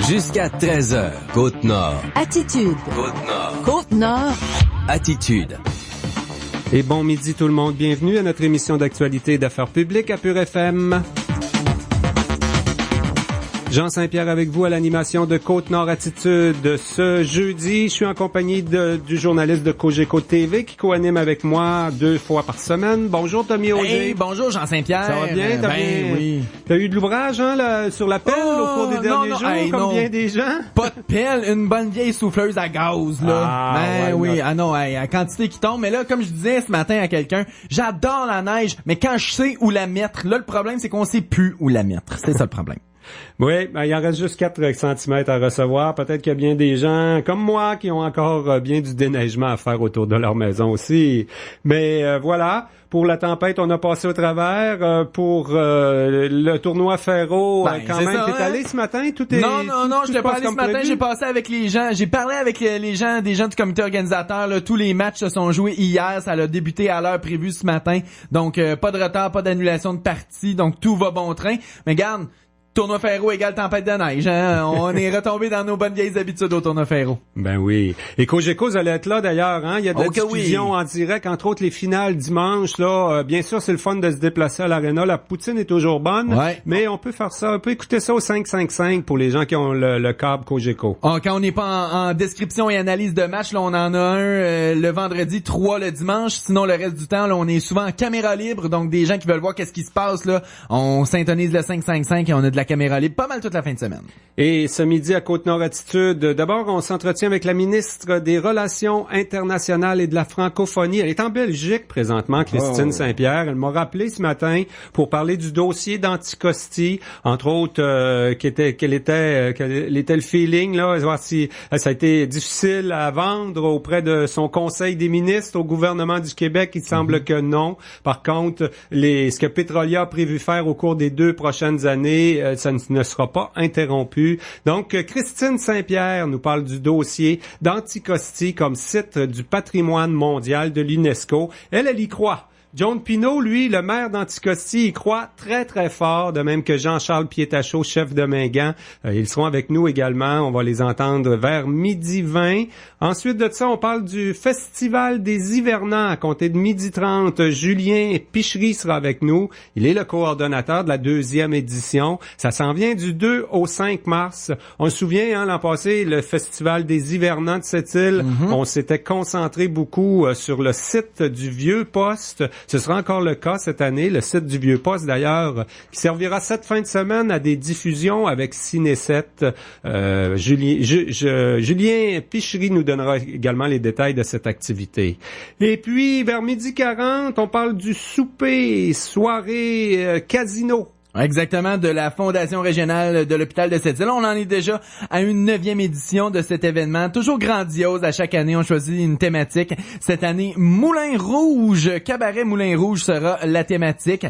Jusqu'à 13h, Côte-Nord. Attitude. Côte-Nord. Côte-Nord. Attitude. Et bon midi tout le monde, bienvenue à notre émission d'actualité et d'affaires publiques à Pure FM. Jean Saint-Pierre avec vous à l'animation de Côte-Nord Attitude. Ce jeudi, je suis en compagnie du journaliste de Cogeco TV qui co-anime avec moi 2 fois par semaine. Bonjour Tommy Auger. Hey, bonjour Jean Saint-Pierre. Ça va bien? Oui. T'as eu de l'ouvrage sur la pelle au cours des derniers jours, comme bien des gens? Pas de pelle, une bonne vieille souffleuse à gaz, là. La quantité qui tombe. Mais là, comme je disais ce matin à quelqu'un, j'adore la neige, mais quand je sais où la mettre, là, le problème, c'est qu'on sait plus où la mettre. C'est ça le problème. Oui, il en reste juste 4 cm à recevoir. Peut-être qu'il y a bien des gens comme moi qui ont encore bien du déneigement à faire autour de leur maison aussi. Mais voilà, pour la tempête, on a passé au travers. Pour le tournoi Ferro, quand même, t'es allé ce matin? Non, je t'ai pas allé ce matin. J'ai passé avec les gens. J'ai parlé avec des gens du comité organisateur. Là. Tous les matchs se sont joués hier. Ça a débuté à l'heure prévue ce matin. Donc, pas de retard, pas d'annulation de partie. Donc, tout va bon train. Mais garde, tournoi Ferro égale tempête de neige, hein? On est retombé dans nos bonnes vieilles habitudes au tournoi Ferro. Ben oui. Et Cogeco, vous allez être là d'ailleurs, hein? Il y a de la diffusion en direct, entre autres les finales dimanche, là. Bien sûr, c'est le fun de se déplacer à l'aréna. La poutine est toujours bonne. Ouais. Mais on peut faire ça, on peut écouter ça au 555 pour les gens qui ont le câble Cogeco. Quand on n'est pas en description et analyse de match, là, on en a un le vendredi, 3 le dimanche. Sinon, le reste du temps, là, on est souvent en caméra libre. Donc, des gens qui veulent voir qu'est-ce qui se passe, là, on syntonise le 555 et on a de la caméra libre pas mal toute la fin de semaine. Et ce midi à Côte-Nord Attitude, d'abord, on s'entretient avec la ministre des Relations internationales et de la francophonie. Elle est en Belgique présentement, Christine Saint-Pierre. Elle m'a rappelé ce matin pour parler du dossier d'Anticosti, entre autres, quel était le feeling, là, voir si ça a été difficile à vendre auprès de son conseil des ministres au gouvernement du Québec. Il semble que non. Par contre, ce que Petrolia a prévu faire au cours des 2 prochaines années, ça ne sera pas interrompu. Donc, Christine Saint-Pierre nous parle du dossier d'Anticosti comme site du patrimoine mondial de l'UNESCO. Elle y croit. John Pinault, lui, le maire d'Anticosti, y croit très, très fort, de même que Jean-Charles Piétachot, chef de Mingan. Ils seront avec nous également. On va les entendre vers 12h20. Ensuite de ça, on parle du Festival des Hivernants à compter de 12h30. Julien Pichery sera avec nous. Il est le coordonnateur de la 2e édition. Ça s'en vient du 2 au 5 mars. On se souvient, l'an passé, le Festival des Hivernants de cette île, on s'était concentré beaucoup sur le site du Vieux-Poste. Ce sera encore le cas cette année. Le site du Vieux-Poste, d'ailleurs, qui servira cette fin de semaine à des diffusions avec Ciné7. Julien Pichery nous donnera également les détails de cette activité. Et puis, vers 12h40, on parle du souper, soirée, casino. Exactement, de la Fondation régionale de l'hôpital de Sept-Îles. On en est déjà à une 9e édition de cet événement. Toujours grandiose. À chaque année, on choisit une thématique. Cette année, Moulin Rouge. Cabaret Moulin Rouge sera la thématique.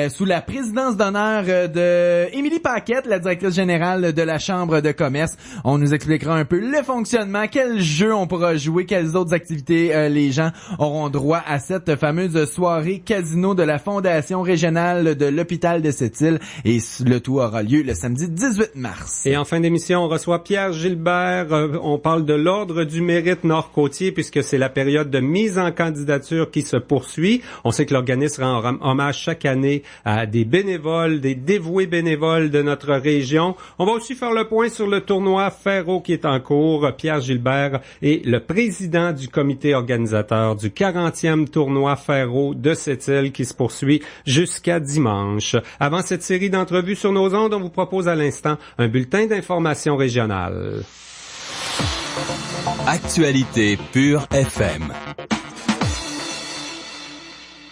Sous la présidence d'honneur de Émilie Paquette, la directrice générale de la Chambre de commerce. On nous expliquera un peu le fonctionnement, quels jeux on pourra jouer, quelles autres activités les gens auront droit à cette fameuse soirée casino de la Fondation régionale de l'hôpital de Sept-Îles. Et le tout aura lieu le samedi 18 mars. Et en fin d'émission, on reçoit Pierre Gilbert. On parle de l'Ordre du mérite Nord-Côtier puisque c'est la période de mise en candidature qui se poursuit. On sait que l'organisme rend hommage chaque année à des bénévoles, des dévoués bénévoles de notre région. On va aussi faire le point sur le tournoi Ferro qui est en cours. Pierre Gilbert est le président du comité organisateur du 40e tournoi Ferro de Sept-Îles qui se poursuit jusqu'à dimanche. Avant cette série d'entrevues sur nos ondes, on vous propose à l'instant un bulletin d'information régionale. Actualité Pure FM.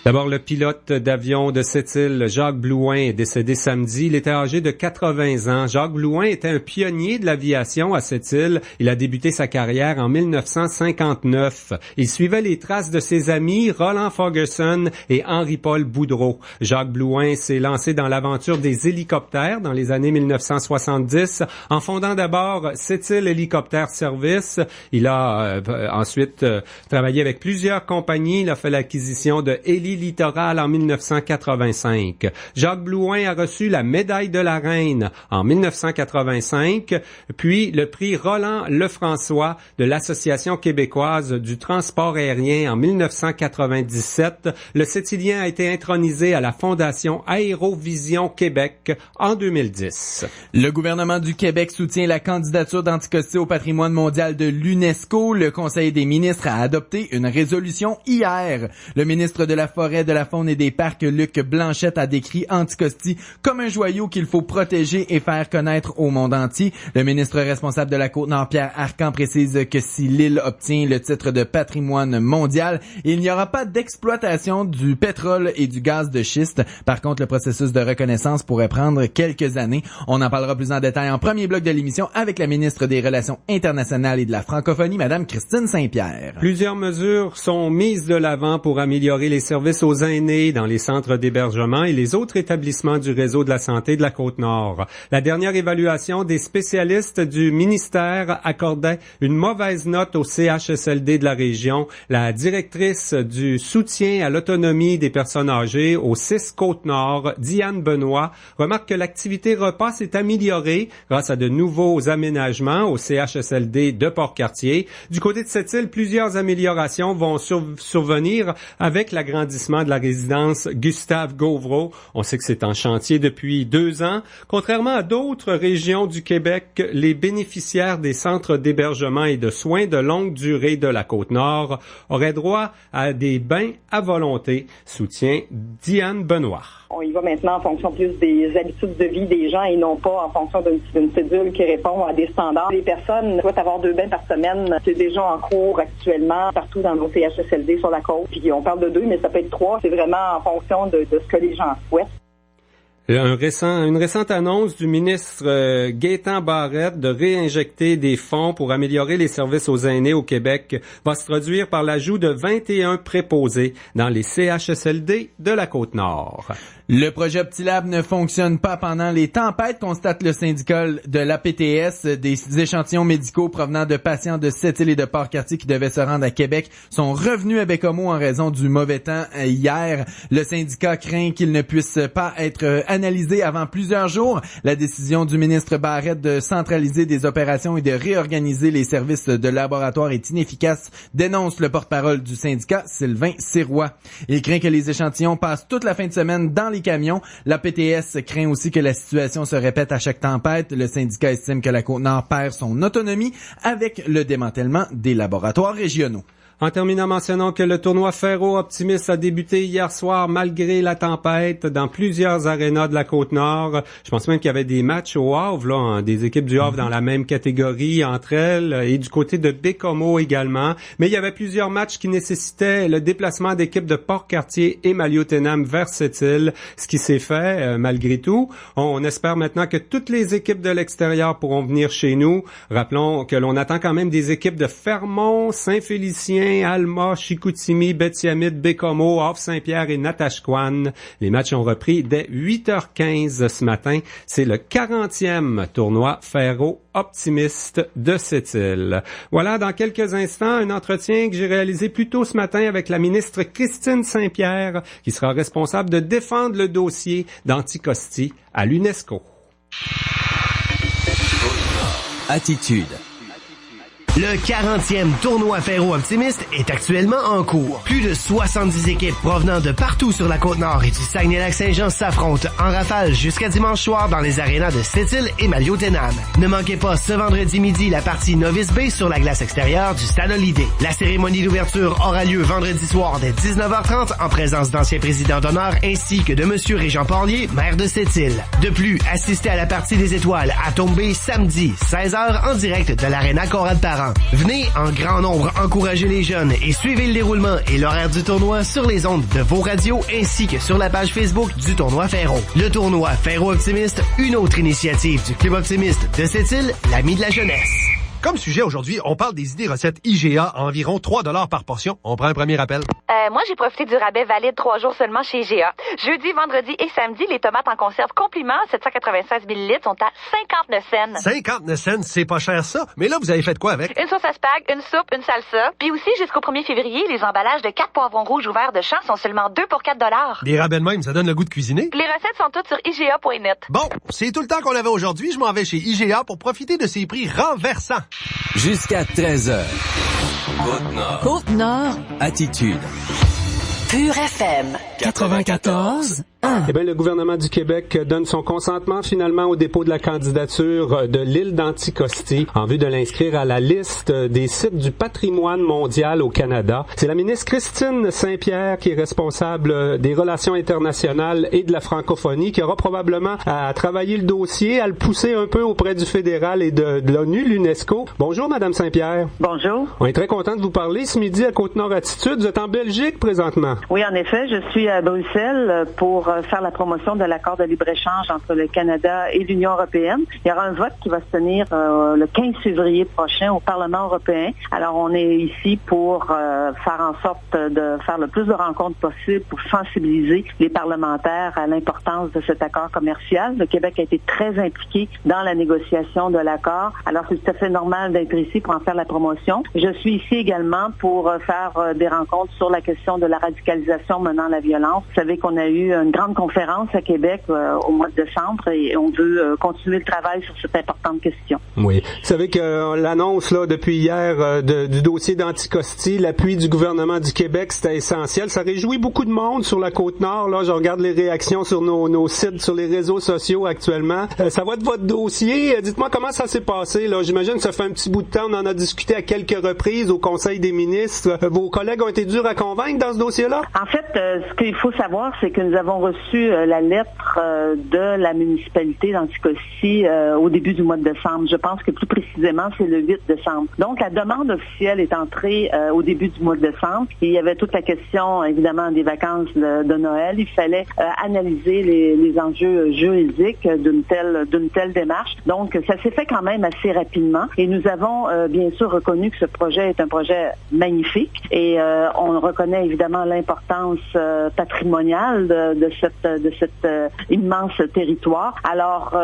D'abord, le pilote d'avion de Sept-Îles, Jacques Blouin, est décédé samedi. Il était âgé de 80 ans. Jacques Blouin était un pionnier de l'aviation à Sept-Îles. Il a débuté sa carrière en 1959. Il suivait les traces de ses amis Roland Ferguson et Henri-Paul Boudreau. Jacques Blouin s'est lancé dans l'aventure des hélicoptères dans les années 1970 en fondant d'abord Sept-Îles Hélicoptère Service. Il a ensuite travaillé avec plusieurs compagnies. Il a fait l'acquisition de Héli Littoral en 1985. Jacques Blouin a reçu la médaille de la Reine en 1985, puis le prix Roland Lefrançois de l'Association québécoise du transport aérien en 1997. Le Sept-Îlien a été intronisé à la Fondation Aérovision Québec en 2010. Le gouvernement du Québec soutient la candidature d'Anticosti au patrimoine mondial de l'UNESCO. Le Conseil des ministres a adopté une résolution hier. Le ministre de la Forêt, de la Faune et des Parcs, Luc Blanchette, a décrit Anticosti comme un joyau qu'il faut protéger et faire connaître au monde entier. Le ministre responsable de la Côte-Nord, Pierre Arcan, précise que si l'île obtient le titre de patrimoine mondial, il n'y aura pas d'exploitation du pétrole et du gaz de schiste. Par contre, le processus de reconnaissance pourrait prendre quelques années. On en parlera plus en détail en premier bloc de l'émission avec la ministre des Relations internationales et de la francophonie, Madame Christine Saint-Pierre. Plusieurs mesures sont mises de l'avant pour améliorer les services aux aînés dans les centres d'hébergement et les autres établissements du réseau de la santé de la Côte-Nord. La dernière évaluation des spécialistes du ministère accordait une mauvaise note au CHSLD de la région. La directrice du soutien à l'autonomie des personnes âgées au 6 Côte-Nord, Diane Benoît, remarque que l'activité repas s'est améliorée grâce à de nouveaux aménagements au CHSLD de Port-Cartier. Du côté de cette île, plusieurs améliorations vont survenir avec l'agrandissement de la résidence Gustave Gauvreau. On sait que c'est en chantier depuis 2 ans. Contrairement à d'autres régions du Québec, les bénéficiaires des centres d'hébergement et de soins de longue durée de la Côte-Nord auraient droit à des bains à volonté, soutient Diane Benoît. On y va maintenant en fonction plus des habitudes de vie des gens et non pas en fonction d'une cédule qui répond à des standards. Les personnes doivent avoir 2 bains par semaine. C'est déjà en cours actuellement partout dans nos CHSLD sur la côte. Puis on parle de 2, mais ça peut être 3. C'est vraiment en fonction de ce que les gens souhaitent. Une récente annonce du ministre Gaétan Barrette de réinjecter des fonds pour améliorer les services aux aînés au Québec va se traduire par l'ajout de 21 préposés dans les CHSLD de la Côte-Nord. Le projet Optilab ne fonctionne pas pendant les tempêtes, constate le syndicat de l'APTS. Des échantillons médicaux provenant de patients de Sept-Îles et de Port-Cartier qui devaient se rendre à Québec sont revenus à Bécomo en raison du mauvais temps hier. Le syndicat craint qu'ils ne puissent pas être analysés avant plusieurs jours. La décision du ministre Barrette de centraliser des opérations et de réorganiser les services de laboratoire est inefficace, dénonce le porte-parole du syndicat, Sylvain Sirois. Il craint que les échantillons passent toute la fin de semaine dans les camions. La PTS craint aussi que la situation se répète à chaque tempête. Le syndicat estime que la Côte-Nord perd son autonomie avec le démantèlement des laboratoires régionaux. En terminant, mentionnons que le tournoi Ferro Optimist a débuté hier soir malgré la tempête dans plusieurs arénas de la Côte-Nord. Je pense même qu'il y avait des matchs au Havre, là, des équipes du Havre dans la même catégorie entre elles et du côté de Bécomo également. Mais il y avait plusieurs matchs qui nécessitaient le déplacement d'équipes de Port-Cartier et Maliotenam vers cette île, ce qui s'est fait malgré tout. On espère maintenant que toutes les équipes de l'extérieur pourront venir chez nous. Rappelons que l'on attend quand même des équipes de Fermont, Saint-Félicien, Alma, Chicoutimi, Bétiamite, Bécomo, Havre-Saint-Pierre et Natashquan. Les matchs ont repris dès 8h15 ce matin. C'est le 40e tournoi Ferro Optimiste de cette île. Voilà, dans quelques instants, un entretien que j'ai réalisé plus tôt ce matin avec la ministre Christine Saint-Pierre, qui sera responsable de défendre le dossier d'Anticosti à l'UNESCO. Attitude. Le 40e tournoi Ferro Optimiste est actuellement en cours. Plus de 70 équipes provenant de partout sur la Côte-Nord et du Saguenay-Lac-Saint-Jean s'affrontent en rafale jusqu'à dimanche soir dans les arénas de Sept-Îles et Maliotenam. Ne manquez pas ce vendredi midi la partie Novice B sur la glace extérieure du Stade Holiday. La cérémonie d'ouverture aura lieu vendredi soir dès 19h30 en présence d'anciens présidents d'honneur ainsi que de Monsieur Régent Porlier, maire de Sept-Îles. De plus, assistez à la partie des étoiles à Tombé samedi, 16h en direct de l'aréna Conrad-Parent. Venez en grand nombre encourager les jeunes et suivez le déroulement et l'horaire du tournoi sur les ondes de vos radios ainsi que sur la page Facebook du tournoi Ferro. Le tournoi Ferro Optimiste, une autre initiative du Club Optimiste de Sept-Îles, l'ami de la jeunesse. Comme sujet aujourd'hui, on parle des idées recettes IGA à environ 3 $ par portion. On prend un premier appel. Moi, j'ai profité du rabais valide 3 jours seulement chez IGA. Jeudi, vendredi et samedi, les tomates en conserve compliment 796 ml sont à 59 cents. 59 cents, c'est pas cher ça. Mais là, vous avez fait quoi avec? Une sauce à spag, une soupe, une salsa. Puis aussi, jusqu'au 1er février, les emballages de 4 poivrons rouges ouverts de champ sont seulement 2 pour 4 $. Des rabais de même, ça donne le goût de cuisiner. Les recettes sont toutes sur IGA.net. Bon, c'est tout le temps qu'on avait aujourd'hui. Je m'en vais chez IGA pour profiter de ces prix renversants. Jusqu'à 13h. Côte-Nord. Côte-Nord. Attitude. Pure FM 94.1. Eh bien, le gouvernement du Québec donne son consentement finalement au dépôt de la candidature de l'île d'Anticosti en vue de l'inscrire à la liste des sites du patrimoine mondial au Canada. C'est la ministre Christine Saint-Pierre qui est responsable des relations internationales et de la francophonie qui aura probablement à travailler le dossier, à le pousser un peu auprès du fédéral et de l'ONU, l'UNESCO. Bonjour, Madame Saint-Pierre. Bonjour. On est très content de vous parler ce midi à Côte-Nord Attitude. Vous êtes en Belgique présentement. Oui, en effet, je suis à Bruxelles pour faire la promotion de l'accord de libre-échange entre le Canada et l'Union européenne. Il y aura un vote qui va se tenir le 15 février prochain au Parlement européen. Alors, on est ici pour faire en sorte de faire le plus de rencontres possible pour sensibiliser les parlementaires à l'importance de cet accord commercial. Le Québec a été très impliqué dans la négociation de l'accord. Alors, c'est tout à fait normal d'être ici pour en faire la promotion. Je suis ici également pour faire des rencontres sur la question de la radicalisation menant à la violence. Vous savez qu'on a eu une grande conférence à Québec au mois de décembre et on veut continuer le travail sur cette importante question. Oui. Vous savez que l'annonce là depuis hier du dossier d'Anticosti, l'appui du gouvernement du Québec, c'était essentiel. Ça réjouit beaucoup de monde sur la Côte-Nord. Là, je regarde les réactions sur nos sites, sur les réseaux sociaux actuellement. Ça va de votre dossier. Dites-moi comment ça s'est passé. Là, j'imagine que ça fait un petit bout de temps. On en a discuté à quelques reprises au Conseil des ministres. Vos collègues ont été durs à convaincre dans ce dossier-là? En fait, ce qu'il faut savoir, c'est que nous avons reçu la lettre de la municipalité d'Anticosti au début du mois de décembre. Je pense que plus précisément, c'est le 8 décembre. Donc, la demande officielle est entrée au début du mois de décembre. Et il y avait toute la question, évidemment, des vacances de Noël. Il fallait analyser les enjeux juridiques d'une telle démarche. Donc, ça s'est fait quand même assez rapidement. Et nous avons, bien sûr, reconnu que ce projet est un projet magnifique. Et on reconnaît évidemment l'importance patrimoniale de cet immense territoire. Alors,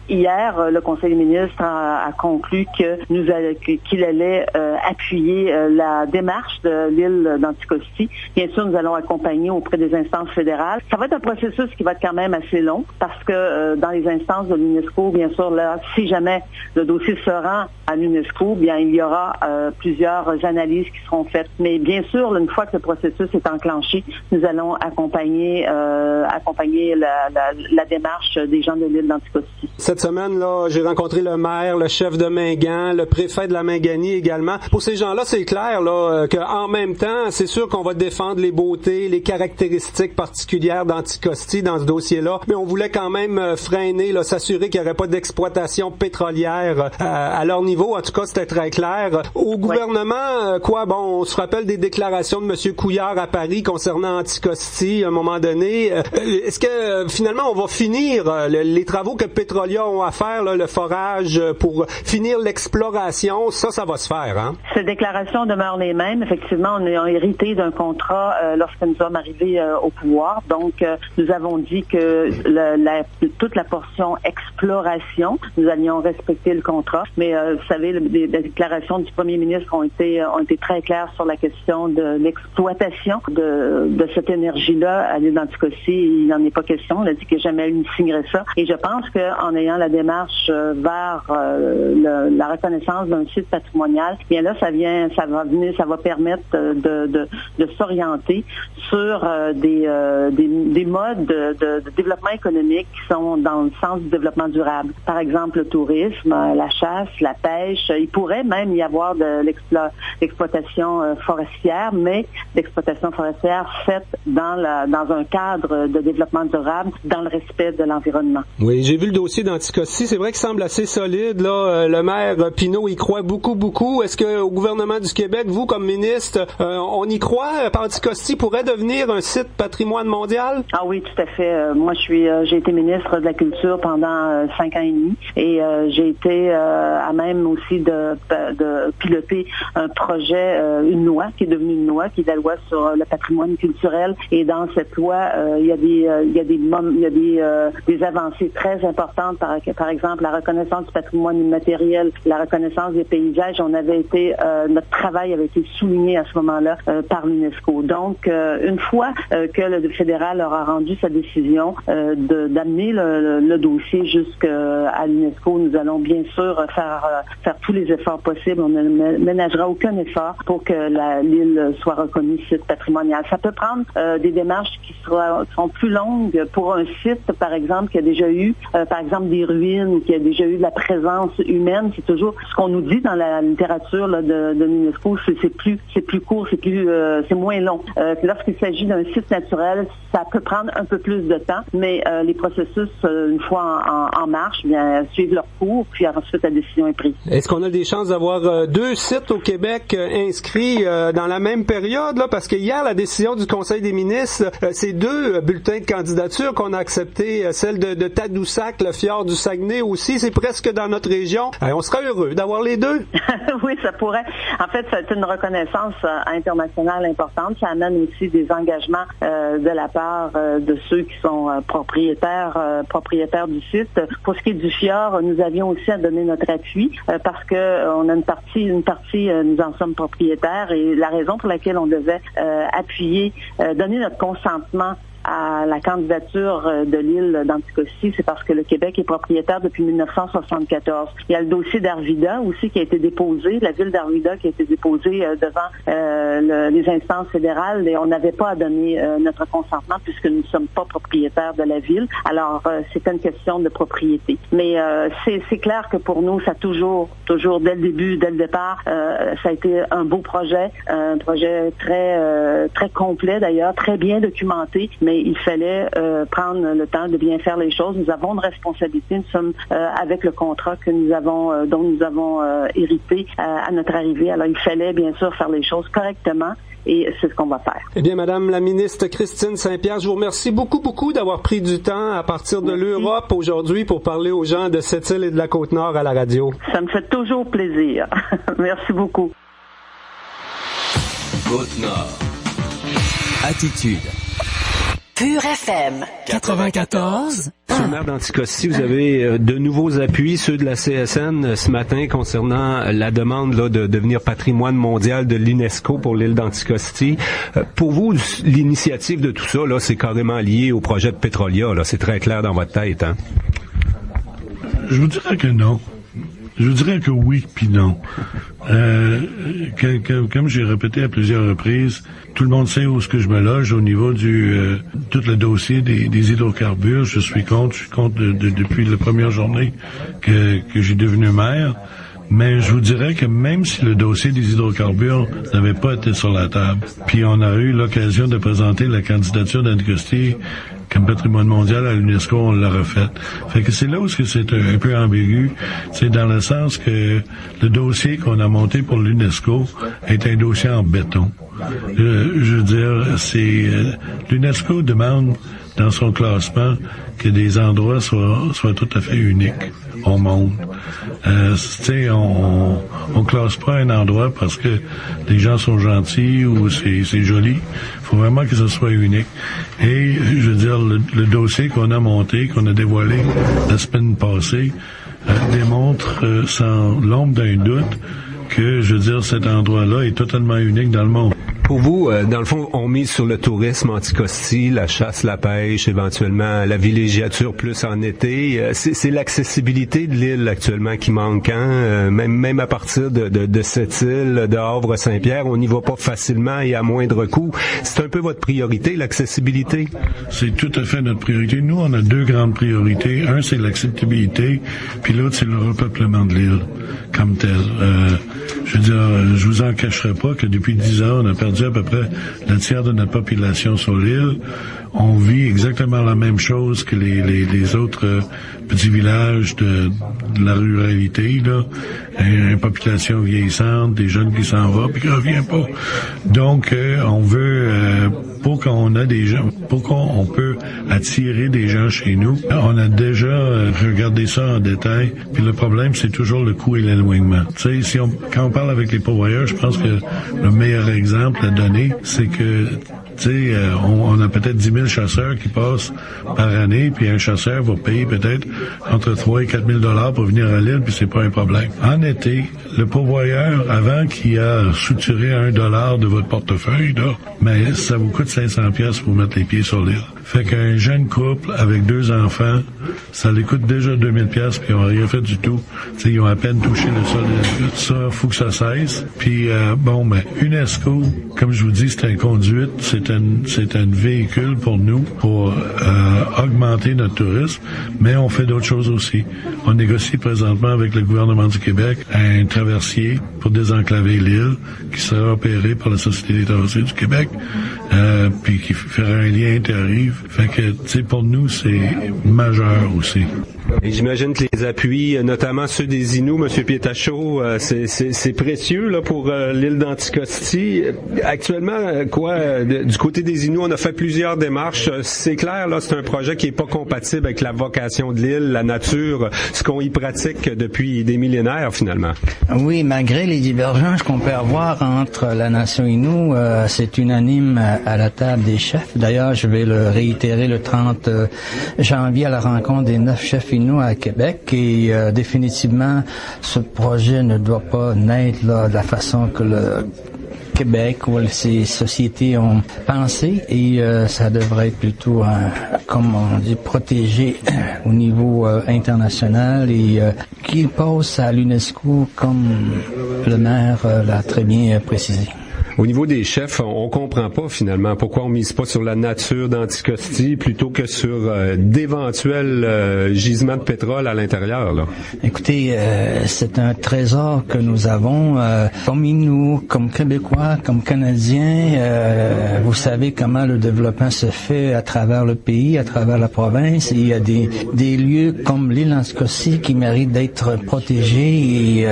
hier, le Conseil des ministres a conclu qu'il allait appuyer la démarche de l'île d'Anticosti. Bien sûr, nous allons accompagner auprès des instances fédérales. Ça va être un processus qui va être quand même assez long parce que dans les instances de l'UNESCO, bien sûr, là, si jamais le dossier se rend à l'UNESCO, bien il y aura plusieurs analyses qui seront faites. Mais bien sûr, une fois que le processus est enclenché, nous allons accompagner la démarche des gens de l'île d'Anticosti. Cette semaine, là, j'ai rencontré le maire, le chef de Mingan, le préfet de la Minganie également. Pour ces gens-là, c'est clair là qu'en même temps, c'est sûr qu'on va défendre les beautés, les caractéristiques particulières d'Anticosti dans ce dossier-là, mais on voulait quand même freiner, là, s'assurer qu'il n'y aurait pas d'exploitation pétrolière à leur niveau. En tout cas, c'était très clair. Au gouvernement, on se rappelle des déclarations de M. Couillard à Paris concernant Anticosti à un moment donné. Est-ce que finalement on va finir les travaux que Pétrolia ont à faire, là, le forage pour finir l'exploration? Ça va se faire, hein? Ces déclarations demeurent les mêmes. Effectivement, on a hérité d'un contrat lorsque nous sommes arrivés au pouvoir. Donc, nous avons dit que toute la portion exploration, nous allions respecter le contrat. Mais vous savez, les déclarations du premier ministre ont été très claires sur la question de l'exploitation de cette énergie-là à l'île d'Anticosti. Il n'en est pas question. On a dit que jamais il ne signerait ça. Et je pense qu'en ayant la démarche vers la reconnaissance d'un site patrimonial, bien là, ça va permettre de s'orienter sur des modes de développement économique qui sont dans le sens du développement durable. Par exemple, le tourisme, la chasse, la pêche. Il pourrait même y avoir de l'exploitation forestière, mais l'exploitation forestière faite dans un cadre cadre de développement durable dans le respect de l'environnement. Oui, j'ai vu le dossier d'Anticosti. C'est vrai qu'il semble assez solide. Là, le maire Pinault y croit beaucoup. Est-ce que au gouvernement du Québec, vous comme ministre, on y croit? Anticosti pourrait devenir un site patrimoine mondial? Ah oui, tout à fait. Moi, j'ai été ministre de la Culture pendant 5 ans et demi et j'ai été à même aussi de piloter un projet, une loi qui est devenue une loi, qui est la loi sur le patrimoine culturel. Et dans cette loi, il y a des avancées très importantes, par exemple la reconnaissance du patrimoine immatériel, la reconnaissance des paysages. Notre travail avait été souligné à ce moment-là par l'UNESCO. Donc, une fois que le fédéral aura rendu sa décision d'amener le dossier jusqu'à l'UNESCO, nous allons bien sûr faire tous les efforts possibles. On ne ménagera aucun effort pour que l'île soit reconnue site patrimonial. Ça peut prendre des démarches qui seront plus longues pour un site, par exemple, qui a déjà eu, par exemple, des ruines, qui a déjà eu de la présence humaine. C'est toujours ce qu'on nous dit dans la littérature là, de l'UNESCO. C'est plus court, c'est moins long. Lorsqu'il s'agit d'un site naturel, ça peut prendre un peu plus de temps, mais les processus, une fois en marche, bien suivent leur cours, puis ensuite la décision est prise. Est-ce qu'on a des chances d'avoir 2 sites au Québec inscrits dans la même période, là? Parce que hier, la décision du Conseil des ministres, c'est 2 bulletins de candidature qu'on a acceptés, celle de Tadoussac, le fjord du Saguenay aussi, c'est presque dans notre région. On serait heureux d'avoir les 2. Oui, ça pourrait. En fait, c'est une reconnaissance internationale importante. Ça amène aussi des engagements de la part de ceux qui sont propriétaires du site. Pour ce qui est du fjord, nous avions aussi à donner notre appui parce que on a une partie, nous en sommes propriétaires et la raison pour laquelle on devait appuyer, donner notre consentement à la candidature de l'île d'Anticosti, c'est parce que le Québec est propriétaire depuis 1974. Il y a le dossier d'Arvida aussi qui a été déposé, la ville d'Arvida qui a été déposée devant les instances fédérales et on n'avait pas à donner notre consentement puisque nous ne sommes pas propriétaires de la ville. Alors, c'est une question de propriété. Mais c'est clair que pour nous, ça a toujours dès le départ, ça a été un beau projet, un projet très complet d'ailleurs, très bien documenté, mais il fallait prendre le temps de bien faire les choses. Nous avons une responsabilité. Nous sommes avec le contrat dont nous avons hérité à notre arrivée. Alors, il fallait bien sûr faire les choses correctement. Et c'est ce qu'on va faire. Eh bien, Madame la ministre Christine Saint-Pierre, je vous remercie beaucoup d'avoir pris du temps à partir de l'Europe aujourd'hui pour parler aux gens de cette île et de la Côte-Nord à la radio. Ça me fait toujours plaisir. Merci beaucoup. Côte-Nord. Attitude. Pure FM 94. Monsieur le maire d'Anticosti, vous avez de nouveaux appuis, ceux de la CSN ce matin concernant la demande là, de devenir patrimoine mondial de l'UNESCO pour l'île d'Anticosti. Pour vous, l'initiative de tout ça, là, c'est carrément lié au projet de Petrolia. Là, c'est très clair dans votre tête, hein? Je vous dirais que non. Je vous dirais que oui, puis non. Comme j'ai répété à plusieurs reprises, tout le monde sait où est-ce que je me loge au niveau du tout le dossier des hydrocarbures. Je suis contre depuis la première journée que j'ai devenu maire. Mais je vous dirais que même si le dossier des hydrocarbures n'avait pas été sur la table, puis on a eu l'occasion de présenter la candidature d'Anticosti comme patrimoine mondial à l'UNESCO, on l'a refait. Fait que c'est là où c'est un peu ambigu. C'est dans le sens que le dossier qu'on a monté pour l'UNESCO est un dossier en béton. Je veux dire, l'UNESCO demande dans son classement que des endroits soient tout à fait uniques au monde. On classe pas un endroit parce que les gens sont gentils ou c'est joli. Faut vraiment que ce soit unique. Et je veux dire, le dossier qu'on a monté, qu'on a dévoilé la semaine passée, démontre sans l'ombre d'un doute que, je veux dire, cet endroit-là est totalement unique dans le monde. Pour vous, dans le fond, on mise sur le tourisme Anticosti, la chasse, la pêche, éventuellement la villégiature plus en été. C'est l'accessibilité de l'île actuellement qui manque, hein? Même à partir de cette île, de Havre-Saint-Pierre, on n'y va pas facilement et à moindre coût. C'est un peu votre priorité, l'accessibilité? C'est tout à fait notre priorité. Nous, on a 2 grandes priorités. Un, c'est l'accessibilité, puis l'autre, c'est le repeuplement de l'île comme tel. Je veux dire, je vous en cacherai pas que depuis 10 ans, on a perdu perdu à peu près le tiers de notre population sur l'île. On vit exactement la même chose que les autres petits villages de la ruralité, là. Une population vieillissante, des jeunes qui s'en vont puis qui revient pas. Donc, on veut, pour qu'on a des gens, pour qu'on peut attirer des gens chez nous, on a déjà regardé ça en détail. Puis le problème, c'est toujours le coût et l'éloignement. Tu sais, quand on parle avec les pourvoyeurs, je pense que le meilleur exemple à donner, c'est que tu sais, on a peut-être 10 000 chasseurs qui passent par année, puis un chasseur va payer peut-être entre 3 et 4 000 $ pour venir à l'île, puis c'est pas un problème. En été, le pourvoyeur, avant qu'il a soutiré $1 de votre portefeuille, là, mais ça vous coûte 500 pièces pour mettre les pieds sur l'île. Fait qu'un jeune couple avec 2 enfants, ça les coûte déjà 2000 pièces puis ils n'ont rien fait du tout. Tu sais, ils ont à peine touché le sol. Ça, faut que ça cesse. Puis UNESCO, comme je vous dis, c'est un conduite, c'est un véhicule pour nous pour augmenter notre tourisme, mais on fait d'autres choses aussi. On négocie présentement avec le gouvernement du Québec un traversier pour désenclaver l'île qui sera opéré par la Société des traversiers du Québec, puis qui fera un lien inter-rive. Fait que, tu sais, pour nous, c'est majeur aussi. Et j'imagine que les appuis, notamment ceux des Inuits, M. Pietachot, c'est précieux là pour l'île d'Anticosti. Actuellement, du côté des Inuits, on a fait plusieurs démarches. C'est clair, là, c'est un projet qui est pas compatible avec la vocation de l'île, la nature, ce qu'on y pratique depuis des millénaires, finalement. Oui, malgré les divergences qu'on peut avoir entre la nation Inuit, c'est unanime à la table des chefs. D'ailleurs, je vais le réitérer le 30 janvier à la rencontre des 9 chefs Inuits à Québec et définitivement ce projet ne doit pas naître là, de la façon que le Québec ou ces sociétés ont pensé et ça devrait être plutôt, comme on dit, protégé au niveau international et qu'il passe à l'UNESCO comme le maire l'a très bien précisé. Au niveau des chefs, on comprend pas finalement pourquoi on mise pas sur la nature d'Anticosti plutôt que sur d'éventuels gisements de pétrole à l'intérieur, là. Écoutez, c'est un trésor que nous avons, comme Inuits, comme Québécois, comme Canadiens. Vous savez comment le développement se fait à travers le pays, à travers la province. Il y a des lieux comme l'île d'Anticosti qui méritent d'être protégés et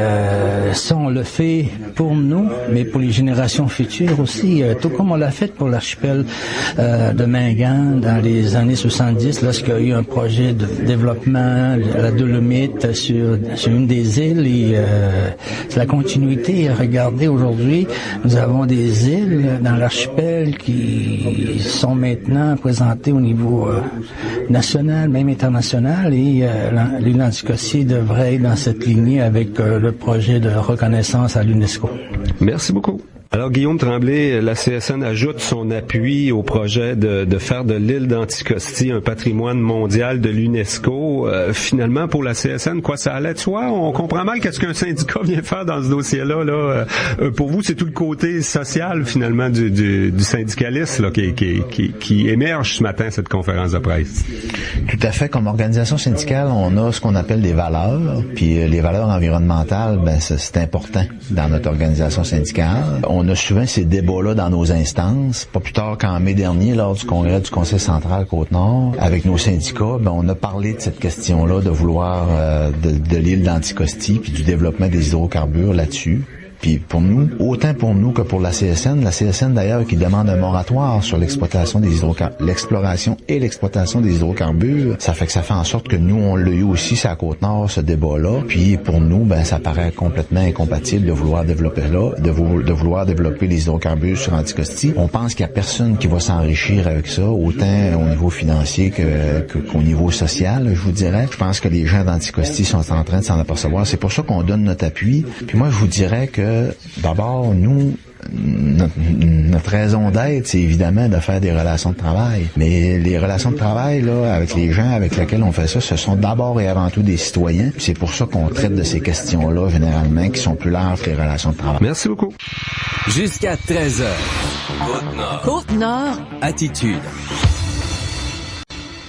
ça, on le fait pour nous, mais pour les générations futures aussi, tout comme on l'a fait pour l'archipel de Mingan dans les années 70, lorsqu'il y a eu un projet de développement, la Dolomite sur une des îles et c'est la continuité. Regardez, aujourd'hui, nous avons des îles dans l'archipel qui sont maintenant présentées au niveau national, même international et l'île d'Anticosti devrait être dans cette lignée avec le projet de reconnaissance à l'UNESCO. Merci beaucoup. Alors, Guillaume Tremblay, la CSN ajoute son appui au projet de faire de l'île d'Anticosti un patrimoine mondial de l'UNESCO. Finalement, pour la CSN, quoi, ça allait de soi? On comprend mal qu'est-ce qu'un syndicat vient faire dans ce dossier-là. Là. Pour vous, c'est tout le côté social, finalement, du syndicaliste là, qui émerge ce matin, cette conférence de presse. Tout à fait. Comme organisation syndicale, on a ce qu'on appelle des valeurs. Puis les valeurs environnementales, c'est important dans notre organisation syndicale. On a souvent ces débats-là dans nos instances. Pas plus tard qu'en mai dernier, lors du congrès du Conseil central Côte-Nord, avec nos syndicats, on a parlé de cette question-là, de vouloir de l'île d'Anticosti, puis du développement des hydrocarbures là-dessus. Puis pour nous, autant pour nous que pour la CSN d'ailleurs qui demande un moratoire sur l'exploitation des l'exploration et l'exploitation des hydrocarbures, ça fait en sorte que nous on l'a eu aussi sur la Côte-Nord ce débat-là. Puis pour nous, ça paraît complètement incompatible de vouloir développer de vouloir développer les hydrocarbures sur Anticosti. On pense qu'il y a personne qui va s'enrichir avec ça, autant au niveau financier qu'au niveau social, je vous dirais. Je pense que les gens d'Anticosti sont en train de s'en apercevoir. C'est pour ça qu'on donne notre appui. Puis moi, je vous dirais que d'abord, nous, notre raison d'être, c'est évidemment de faire des relations de travail. Mais les relations de travail, là, avec les gens avec lesquels on fait ça, ce sont d'abord et avant tout des citoyens. Puis c'est pour ça qu'on traite de ces questions-là, généralement, qui sont plus larges que les relations de travail. Merci beaucoup. Jusqu'à 13h. Côte-Nord. Côte-Nord. Attitude.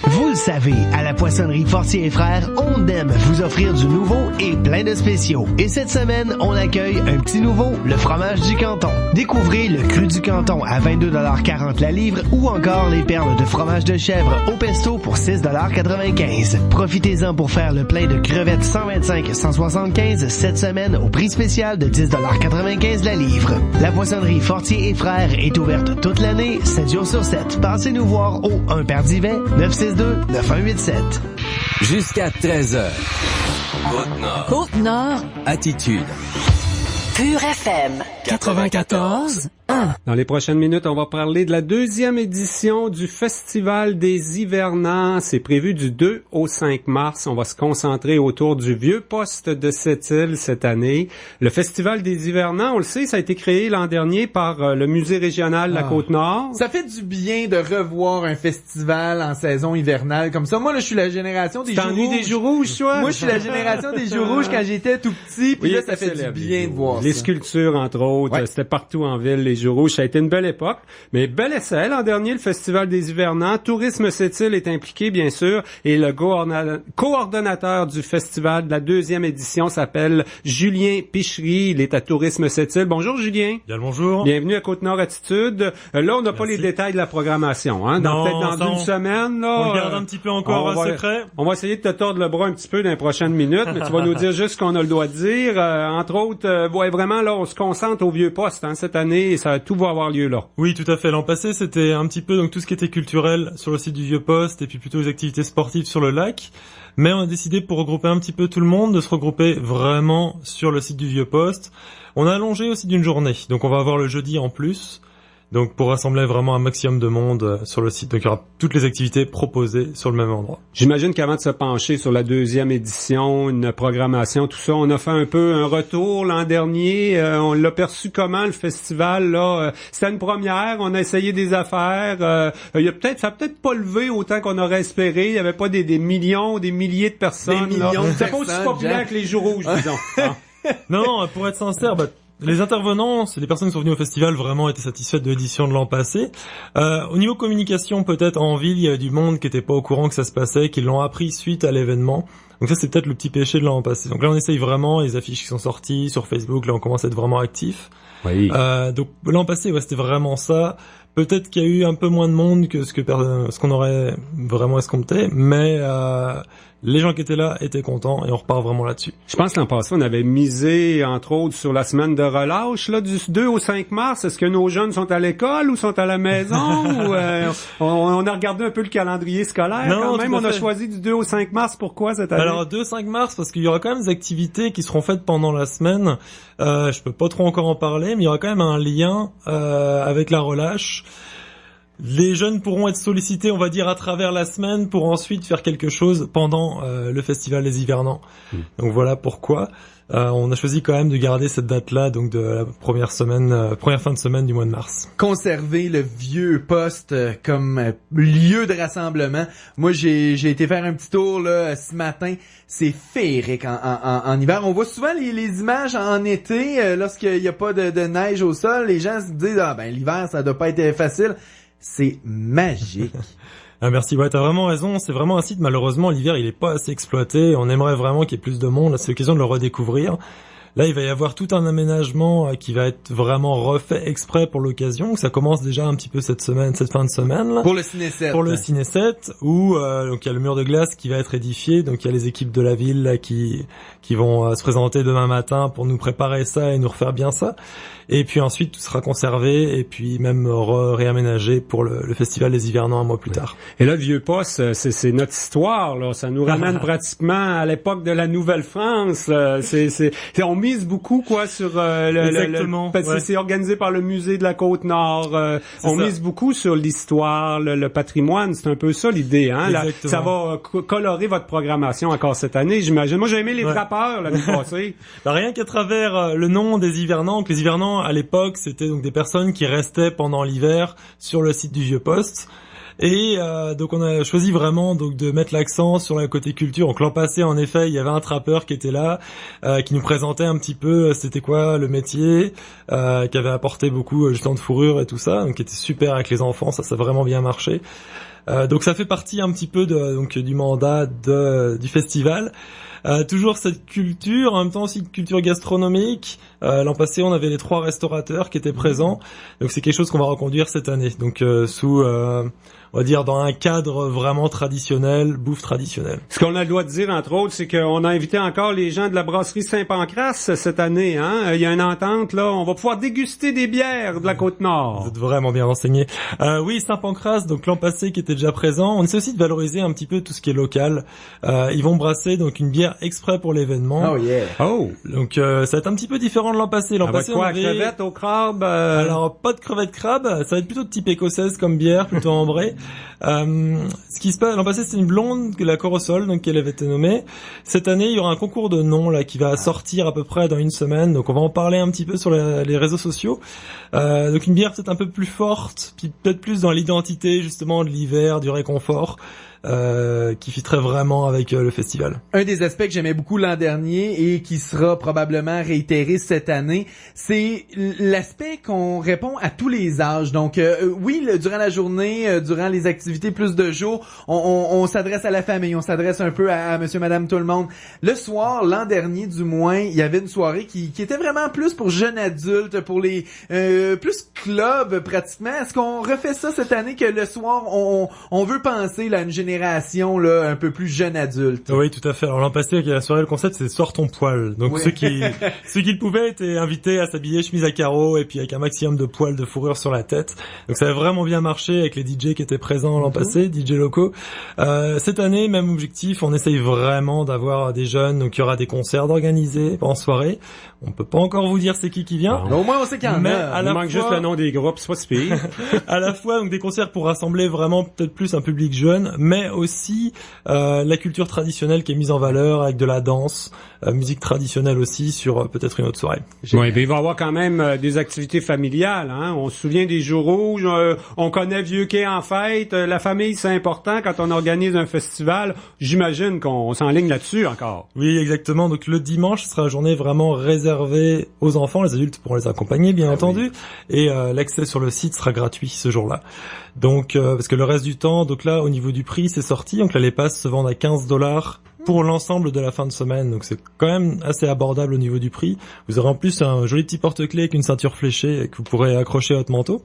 Vous le savez, à la poissonnerie Fortier et Frères, on aime vous offrir du nouveau et plein de spéciaux. Et cette semaine, on accueille un petit nouveau, le fromage du canton. Découvrez le cru du canton à 22,40 la livre ou encore les perles de fromage de chèvre au pesto pour 6,95 $. Profitez-en pour faire le plein de crevettes 125-175 cette semaine au prix spécial de 10,95 la livre. La poissonnerie Fortier et Frères est ouverte toute l'année, 7 jours sur 7. Passez nous voir au 1 Pardivet, 962-9187. Jusqu'à 13h. Côte-Nord. Côte-Nord. Attitude. Pur FM 94.1. Dans les prochaines minutes, on va parler de la 2e édition du Festival des Hivernants. C'est prévu du 2 au 5 mars. On va se concentrer autour du vieux poste de Sept-Îles cette année. Le Festival des Hivernants, on le sait, ça a été créé l'an dernier par le Musée régional de la Côte-Nord. Ça fait du bien de revoir un festival en saison hivernale comme ça. Moi, là, je suis la génération des joues rouges. Des joues rouges, toi? Moi, je suis la génération des joues rouges quand j'étais tout petit. Puis là, ça fait du bien de voir les sculptures, entre autres. C'était partout en ville, les joues rouges. Ça a été une belle époque. Mais bel essai. L'an dernier, le Festival des Hivernants. Tourisme Sept-Îles est impliqué, bien sûr. Et le coordonnateur du festival de la 2e édition s'appelle Julien Pichery. Il est à Tourisme Sept-Îles. Bonjour, Julien. Bien le bonjour. Bienvenue à Côte-Nord Attitude. Là, on n'a pas les détails de la programmation. Hein? Peut-être dans une semaine. Là, on le garde un petit peu encore secret. On va essayer de te tordre le bras un petit peu dans les prochaines minutes, mais tu vas nous dire juste ce qu'on a le droit de dire. Entre autres, vraiment, là, on se concentre au vieux poste cette année et tout va avoir lieu là. Oui, tout à fait. L'an passé, c'était un petit peu donc tout ce qui était culturel sur le site du vieux poste et puis plutôt les activités sportives sur le lac. Mais on a décidé, pour regrouper un petit peu tout le monde, de se regrouper vraiment sur le site du vieux poste. On a allongé aussi d'une journée. Donc on va avoir le jeudi en plus. Donc pour rassembler vraiment un maximum de monde sur le site. Donc il y aura toutes les activités proposées sur le même endroit. J'imagine qu'avant de se pencher sur la 2e édition, une programmation, tout ça, on a fait un peu un retour l'an dernier. On l'a perçu comment, le festival, là? C'était une première, on a essayé des affaires. Ça a peut-être pas levé autant qu'on aurait espéré. Il y avait pas des millions, des milliers de personnes. Des millions de C'était pas aussi populaire que les Joues rouges, disons. Non, pour être sincère, les intervenants, les personnes qui sont venues au festival, vraiment étaient satisfaites de l'édition de l'an passé. Au niveau communication, peut-être en ville, il y avait du monde qui était pas au courant que ça se passait, qui l'ont appris suite à l'événement. Donc ça, c'est peut-être le petit péché de l'an passé. Donc là, on essaye vraiment, les affiches qui sont sorties sur Facebook, là, on commence à être vraiment actifs. Oui. Donc l'an passé, c'était vraiment ça. Peut-être qu'il y a eu un peu moins de monde que ce qu'on aurait vraiment escompté, mais les gens qui étaient là étaient contents et on repart vraiment là-dessus. Je pense que l'an passé, on avait misé, entre autres, sur la semaine de relâche, là, du 2 au 5 mars. Est-ce que nos jeunes sont à l'école ou sont à la maison? Ou, on a regardé un peu le calendrier scolaire. Non, quand même, on a choisi du 2 au 5 mars. Pourquoi cette année? Alors, 2 au 5 mars, parce qu'il y aura quand même des activités qui seront faites pendant la semaine. Je peux pas trop encore en parler, mais il y aura quand même un lien avec la relâche. Les jeunes pourront être sollicités, on va dire, à travers la semaine pour ensuite faire quelque chose pendant le Festival des Hivernants. Donc voilà pourquoi. On a choisi quand même de garder cette date-là, donc de la première fin de semaine du mois de mars. Conserver le vieux poste comme lieu de rassemblement. Moi, j'ai été faire un petit tour là ce matin. C'est féerique en hiver. On voit souvent les images en été, lorsqu'il n'y a pas de neige au sol. Les gens se disent, l'hiver, ça doit pas être facile. C'est magique. Ah, merci, t'as vraiment raison. C'est vraiment un site, malheureusement, l'hiver, il est pas assez exploité. On aimerait vraiment qu'il y ait plus de monde. Là, c'est l'occasion de le redécouvrir. Là, il va y avoir tout un aménagement qui va être vraiment refait exprès pour l'occasion. Ça commence déjà un petit peu cette fin de semaine. Là. Pour le Ciné 7. Pour le Ciné 7, où donc il y a le mur de glace qui va être édifié. Donc il y a les équipes de la ville là, qui vont se présenter demain matin pour nous préparer ça et nous refaire bien ça. Et puis ensuite, tout sera conservé et puis même réaménagé pour le Festival des Hivernants un mois plus tard. Et là, le vieux poste, c'est notre histoire. Là, ça nous ramène pratiquement à l'époque de la Nouvelle-France. On mise beaucoup sur Exactement. Parce que c'est organisé par le musée de la Côte-Nord. On mise beaucoup sur l'histoire, le patrimoine. C'est un peu ça l'idée. Hein? Là, ça va colorer votre programmation encore cette année, j'imagine. Moi, j'ai aimé les trappeurs l'année passée. Rien qu'à travers le nom des hivernants, que les hivernants à l'époque, c'était donc des personnes qui restaient pendant l'hiver sur le site du vieux poste. Et donc on a choisi vraiment donc de mettre l'accent sur le côté culture. Donc l'an passé, en effet, il y avait un trappeur qui était là, qui nous présentait un petit peu c'était quoi le métier, qui avait apporté beaucoup justement de fourrure et tout ça, donc qui était super avec les enfants, ça a vraiment bien marché. Donc ça fait partie un petit peu du mandat du festival. Toujours cette culture, en même temps aussi une culture gastronomique. L'an passé, on avait les 3 restaurateurs qui étaient présents. Donc c'est quelque chose qu'on va reconduire cette année. Donc on va dire dans un cadre vraiment traditionnel, bouffe traditionnelle. Ce qu'on a le droit de dire, entre autres, c'est qu'on a invité encore les gens de la brasserie Saint-Pancras cette année. Il y a une entente, là. On va pouvoir déguster des bières de la Côte-Nord. Vous êtes vraiment bien renseigné. Oui, Saint-Pancras, donc l'an passé qui était déjà présent. On essaie aussi de valoriser un petit peu tout ce qui est local. Ils vont brasser donc une bière exprès pour l'événement. Oh yeah. Oh. Donc ça va être un petit peu différent de l'an passé. L'an passé, quoi, on avait... crevettes au crabe? Alors pas de crevettes crabe, ça va être plutôt de type écossaise comme bière, plutôt ambrée. Ce qui se passe l'an passé, c'est une blonde, la Corosol, donc qu'elle avait été nommée. Cette année, il y aura un concours de noms là qui va sortir à peu près dans une semaine. Donc on va en parler un petit peu sur les réseaux sociaux. Donc une bière peut-être un peu plus forte, puis peut-être plus dans l'identité justement de l'hiver, du réconfort. Qui fitterait vraiment avec le festival. Un des aspects que j'aimais beaucoup l'an dernier et qui sera probablement réitéré cette année, c'est l'aspect qu'on répond à tous les âges. Donc oui, durant la journée, durant les activités plus de jours, on s'adresse à la famille, on s'adresse un peu à monsieur, madame, tout le monde. Le soir, l'an dernier du moins, il y avait une soirée qui était vraiment plus pour jeunes adultes, pour les plus club pratiquement. Est-ce qu'on refait ça cette année que le soir, on veut penser là, à une génération là un peu plus jeune adulte? Oui, tout à fait. Alors l'an passé, avec la soirée, le concept c'est sors ton poil. Donc ceux qui le pouvaient étaient invités à s'habiller chemise à carreaux et puis avec un maximum de poils de fourrure sur la tête. Donc ça a vraiment bien marché avec les DJ qui étaient présents l'an passé, DJ locaux. Cette année, même objectif, on essaye vraiment d'avoir des jeunes. Donc il y aura des concerts d'organiser en soirée. On peut pas encore vous dire c'est qui vient. Mais au moins on sait qu'il y en a. Il manque juste le nom des groupes, c'est pas si pire. À la fois donc des concerts pour rassembler vraiment peut-être plus un public jeune, mais aussi la culture traditionnelle qui est mise en valeur avec de la danse, musique traditionnelle aussi sur peut-être une autre soirée. Oui, ben il va y avoir quand même des activités familiales. On se souvient des Jours rouges, on connaît Vieux Quai en fête. La famille, c'est important quand on organise un festival. J'imagine qu'on s'enligne là-dessus encore. Oui, exactement. Donc le dimanche sera une journée vraiment réservée aux enfants, les adultes pourront les accompagner bien entendu, et l'accès sur le site sera gratuit ce jour-là. Donc parce que le reste du temps, donc là au niveau du prix c'est sorti, donc là les passes se vendent à $15 pour l'ensemble de la fin de semaine, donc c'est quand même assez abordable au niveau du prix. Vous aurez en plus un joli petit porte-clés avec une ceinture fléchée que vous pourrez accrocher à votre manteau.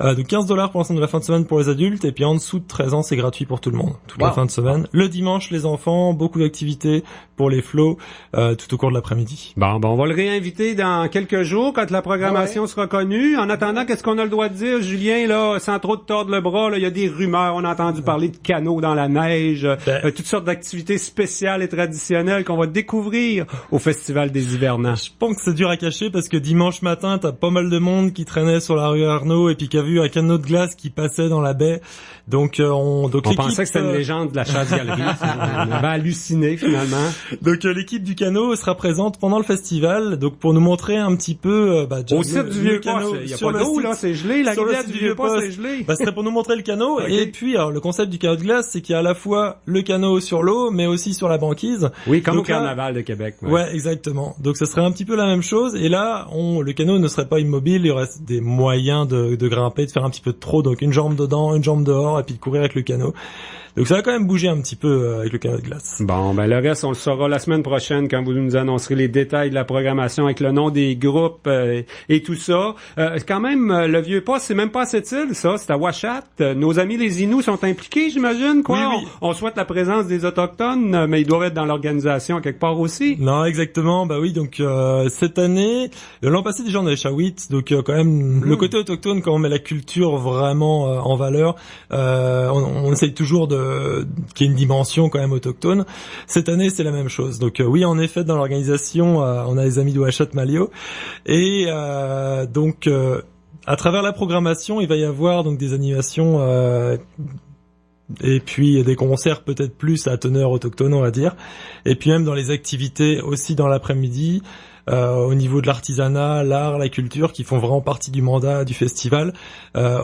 Donc $15 pour l'ensemble de la fin de semaine pour les adultes, et puis en dessous de 13 ans c'est gratuit pour tout le monde, toute la fin de semaine. Le dimanche les enfants, beaucoup d'activités pour les flots tout au cours de l'après-midi. Bon, on va le réinviter dans quelques jours quand la programmation sera connue. En attendant, qu'est-ce qu'on a le droit de dire, Julien, là, sans trop te tordre le bras, là, il y a des rumeurs, on a entendu parler de canots dans la neige, toutes sortes d'activités spéciales et traditionnelles qu'on va découvrir au Festival des Hivernants. Je pense que c'est dur à cacher parce que dimanche matin, t'as pas mal de monde qui traînait sur la rue Arnaud et puis qui a vu un canot de glace qui passait dans la baie. Donc on pensait que c'était une légende de la chasse-galerie. On avait halluciné finalement. Donc l'équipe du canot sera présente pendant le festival, donc pour nous montrer un petit peu au site du Vieux-Port, il y a pas d'eau là, c'est gelé, la rivière du Vieux-Port c'est gelé. Ce serait pour nous montrer le canot. Et puis alors le concept du canot de glace, c'est qu'il y a à la fois le canot sur l'eau mais aussi sur la banquise. Oui, comme au carnaval de Québec. Ouais, exactement. Donc ce serait un petit peu la même chose, et là le canot ne serait pas immobile, il y aurait des moyens de grimper, de faire un petit peu de trot, donc une jambe dedans, une jambe dehors et puis de courir avec le canot. Donc ça va quand même bouger un petit peu avec le canot de glace. Bon, ben le reste, on le saura la semaine prochaine quand vous nous annoncerez les détails de la programmation avec le nom des groupes et tout ça. Quand même, le Vieux-Port, c'est même pas à cette île, ça, c'est à Ouachat. Nos amis les Inuits sont impliqués, j'imagine, quoi. Oui. On souhaite la présence des Autochtones, mais ils doivent être dans l'organisation quelque part aussi. Non, exactement. Bah oui, donc cette année, l'an passé déjà on avait Shawit, donc quand même le côté autochtone, quand on met la culture vraiment en valeur, on essaye toujours qu'il y ait une dimension quand même autochtone. Cette année, c'est la même chose. Donc oui, en effet, dans l'organisation, on a les amis de Ouachat Malio, et donc à travers la programmation, il va y avoir donc des animations et puis des concerts peut-être plus à teneur autochtone, on va dire. Et puis même dans les activités aussi dans l'après-midi, au niveau de l'artisanat, l'art, la culture, qui font vraiment partie du mandat du festival.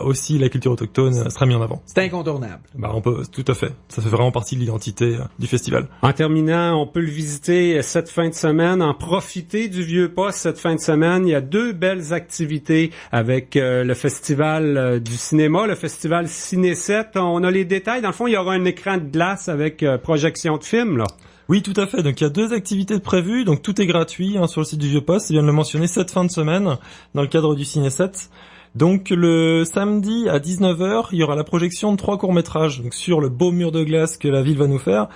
Aussi, la culture autochtone sera mise en avant. C'est incontournable. On peut, tout à fait. Ça fait vraiment partie de l'identité du festival. En terminant, on peut le visiter cette fin de semaine, en profiter du Vieux-Poste cette fin de semaine. Il y a 2 belles activités avec le festival du cinéma, le festival Ciné 7. On a les détails. Dans le fond, il y aura un écran de glace avec projection de films, là. Oui, tout à fait. Donc, il y a 2 activités de prévues. Donc, tout est gratuit sur le site du Vieux-Poste. Il vient de le mentionner cette fin de semaine dans le cadre du Ciné 7. Donc, le samedi à 19h, il y aura la projection de 3 courts-métrages donc sur le beau mur de glace que la ville va nous faire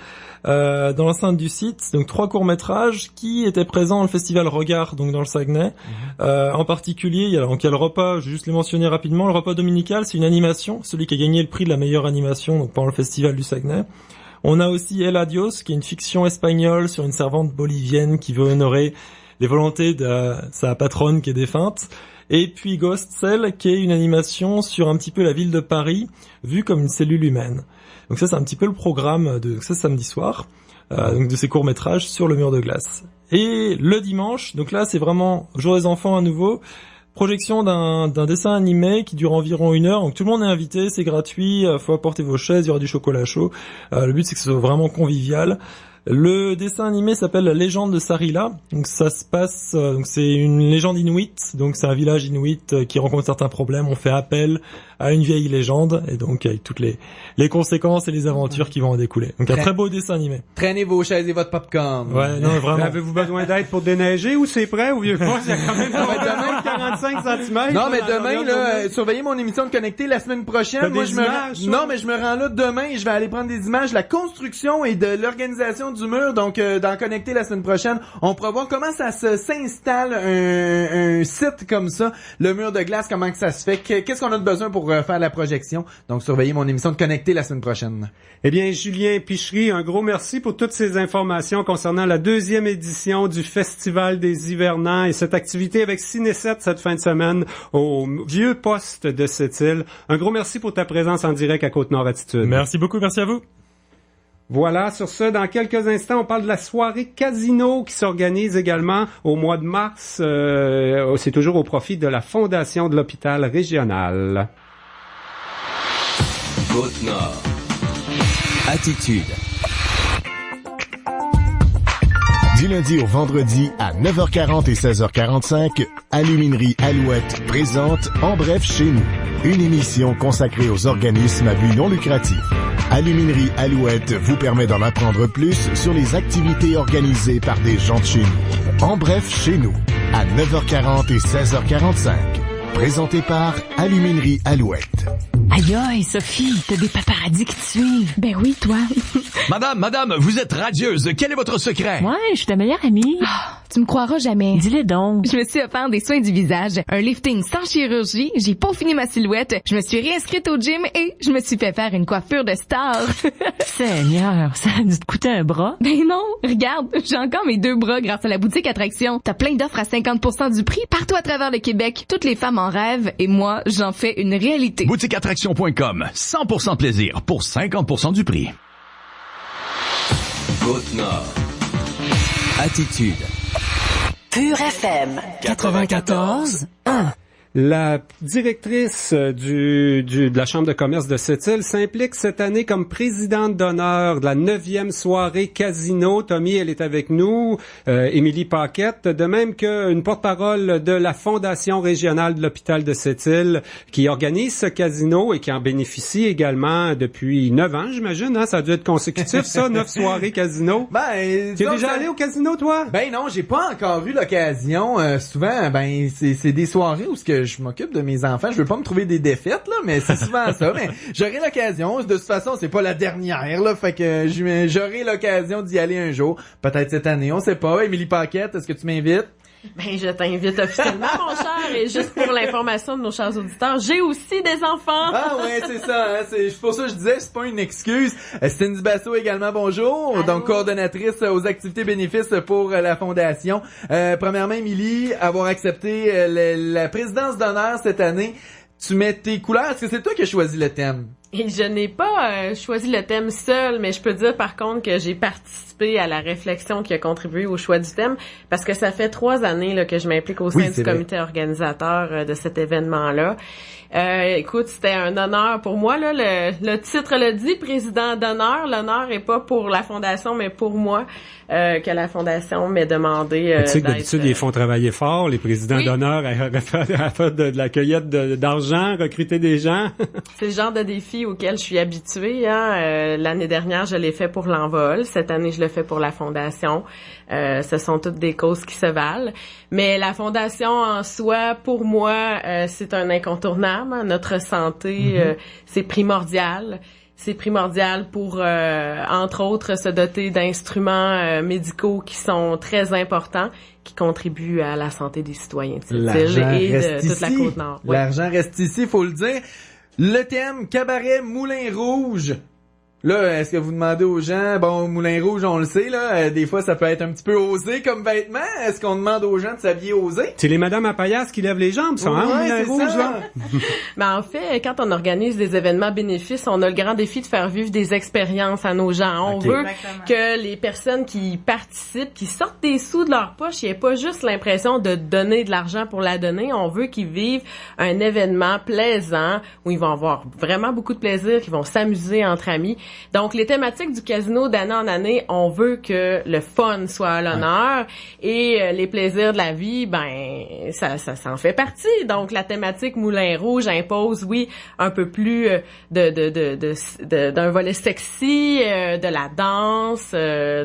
dans l'enceinte du site. Donc, 3 courts-métrages qui étaient présents dans le festival Regard, donc dans le Saguenay. En particulier, il y a le repas, je vais juste les mentionner rapidement. Le repas dominical, c'est une animation, celui qui a gagné le prix de la meilleure animation donc pendant le festival du Saguenay. On a aussi El Adios, qui est une fiction espagnole sur une servante bolivienne qui veut honorer les volontés de sa patronne qui est défunte. Et puis Ghost Cell, qui est une animation sur un petit peu la ville de Paris, vue comme une cellule humaine. Donc ça, c'est un petit peu le programme de ce samedi soir, donc de ces courts-métrages sur le mur de glace. Et le dimanche, donc là, c'est vraiment Jour des enfants à nouveau, projection d'un dessin animé qui dure environ 1 heure. Donc tout le monde est invité, c'est gratuit, faut apporter vos chaises, il y aura du chocolat chaud. Le but, c'est que ce soit vraiment convivial. Le dessin animé s'appelle La légende de Sarila. Donc ça se passe, donc c'est une légende inuite. Donc c'est un village inuit qui rencontre certains problèmes. On fait appel à une vieille légende et donc avec toutes les conséquences et les aventures qui vont en découler. Donc un très beau dessin animé. Traînez vos chaises et votre popcorn. Ouais, non, vraiment. Avez-vous besoin d'aide pour déneiger ou c'est prêt ou Vieux-Poste? Il y a quand même 45 cm. Non, mais demain, là, surveillez mon émission de Connecté la semaine prochaine. Moi, je me rends là demain et je vais aller prendre des images de la construction et de l'organisation du mur. Donc, dans Connecté la semaine prochaine, on pourra voir comment ça s'installe un site comme ça, le mur de glace, comment que ça se fait, qu'est-ce qu'on a de besoin pour faire la projection. Donc, surveillez mon émission de Connecté la semaine prochaine. Eh bien, Julien Pichery, un gros merci pour toutes ces informations concernant la 2e édition du Festival des Hivernants et cette activité avec Ciné 7 cette fin de semaine au Vieux-Poste de Sept-Îles. Un gros merci pour ta présence en direct à Côte-Nord Attitude. Merci beaucoup, merci à vous. Voilà, sur ce, dans quelques instants, on parle de la soirée Casino qui s'organise également au mois de mars. C'est toujours au profit de la Fondation de l'Hôpital Régional. Côte-Nord. Attitude. Du lundi au vendredi à 9h40 et 16h45, Aluminerie Alouette présente En bref chez nous, une émission consacrée aux organismes à but non lucratif. Aluminerie Alouette vous permet d'en apprendre plus sur les activités organisées par des gens de chez nous. En bref chez nous, à 9h40 et 16h45. Présenté par Aluminerie Alouette. Aïe aïe, Sophie, t'as des paparazzis qui te suivent. Ben oui, toi. Madame, vous êtes radieuse. Quel est votre secret? Ouais, je suis ta meilleure amie. Oh, tu me croiras jamais. Dis-le donc. Je me suis offert des soins du visage, un lifting sans chirurgie, j'ai peaufiné ma silhouette, je me suis réinscrite au gym et je me suis fait faire une coiffure de star. Seigneur, ça a dû te coûter un bras? Ben non, regarde, j'ai encore mes 2 bras grâce à la boutique Attraction. T'as plein d'offres à 50% du prix partout à travers le Québec. Toutes les femmes en rêvent et moi, j'en fais une réalité. Boutiqueattraction.com, 100% plaisir pour 50% du prix. Côte-Nord. Attitude. Pure FM 94.1. La directrice de la Chambre de commerce de Sept-Îles s'implique cette année comme présidente d'honneur de la 9e soirée Casino. Tommy, elle est avec nous, Émilie Paquette, de même qu'une porte-parole de la Fondation régionale de l'hôpital de Sept-Îles qui organise ce casino et qui en bénéficie également depuis 9 ans, j'imagine. Hein? Ça a dû être consécutif, ça, 9 soirées Casino. Tu es déjà allé au casino, toi? Ben non, j'ai pas encore eu l'occasion. Souvent, c'est des soirées où je m'occupe de mes enfants. Je veux pas me trouver des défaites, là, mais c'est souvent ça. Mais j'aurai l'occasion. De toute façon, c'est pas la dernière, là. Fait que j'aurai l'occasion d'y aller un jour. Peut-être cette année, on sait pas. Émilie Paquette, est-ce que tu m'invites? Ben, je t'invite officiellement, mon cher, et juste pour l'information de nos chers auditeurs, j'ai aussi des enfants. Ah ouais, c'est ça, hein, c'est pour ça que je disais, c'est pas une excuse. Cindy Basso également, bonjour. Allô. Donc, coordonnatrice aux activités bénéfices pour la Fondation. Premièrement, Émilie, avoir accepté la présidence d'honneur cette année, tu mets tes couleurs. Est-ce que c'est toi qui as choisi le thème? Et je n'ai pas choisi le thème seul, mais je peux dire par contre que j'ai participé à la réflexion qui a contribué au choix du thème, parce que ça fait 3 années là, que je m'implique au sein du comité organisateur de cet événement-là. Écoute, c'était un honneur pour moi. Là, le titre le dit, président d'honneur. L'honneur est pas pour la Fondation, mais pour moi, que la Fondation m'ait demandé tu sais que d'habitude, ils font travailler fort, les présidents d'honneur, à faire de la cueillette d'argent, recruter des gens. C'est le genre de défi auquel je suis habituée. Hein. L'année dernière, je l'ai fait pour l'Envol. Cette année, je le fais pour la Fondation. Ce sont toutes des causes qui se valent. Mais la Fondation en soi, pour moi, c'est un incontournable. Notre santé, c'est primordial. C'est primordial pour, entre autres, se doter d'instruments médicaux qui sont très importants, qui contribuent à la santé des citoyens de cette île et de toute la Côte-Nord. Oui. L'argent reste ici, faut le dire. Le thème Cabaret Moulin Rouge. Là, est-ce que vous demandez aux gens, bon, Moulin Rouge, on le sait, là, des fois, ça peut être un petit peu osé comme vêtement. Est-ce qu'on demande aux gens de s'habiller osé? C'est les madames à paillasse qui lèvent les jambes, ça, hein, Moulin Rouge, là? Mais en fait, quand on organise des événements bénéfices, on a le grand défi de faire vivre des expériences à nos gens. On veut que les personnes qui participent, qui sortent des sous de leur poche, il n'y ait pas juste l'impression de donner de l'argent pour la donner. On veut qu'ils vivent un événement plaisant où ils vont avoir vraiment beaucoup de plaisir, qu'ils vont s'amuser entre amis. Donc, les thématiques du casino d'année en année, on veut que le fun soit à l'honneur et les plaisirs de la vie, ben ça en fait partie. Donc, la thématique Moulin Rouge impose, oui, un peu plus d'un volet sexy, de la danse,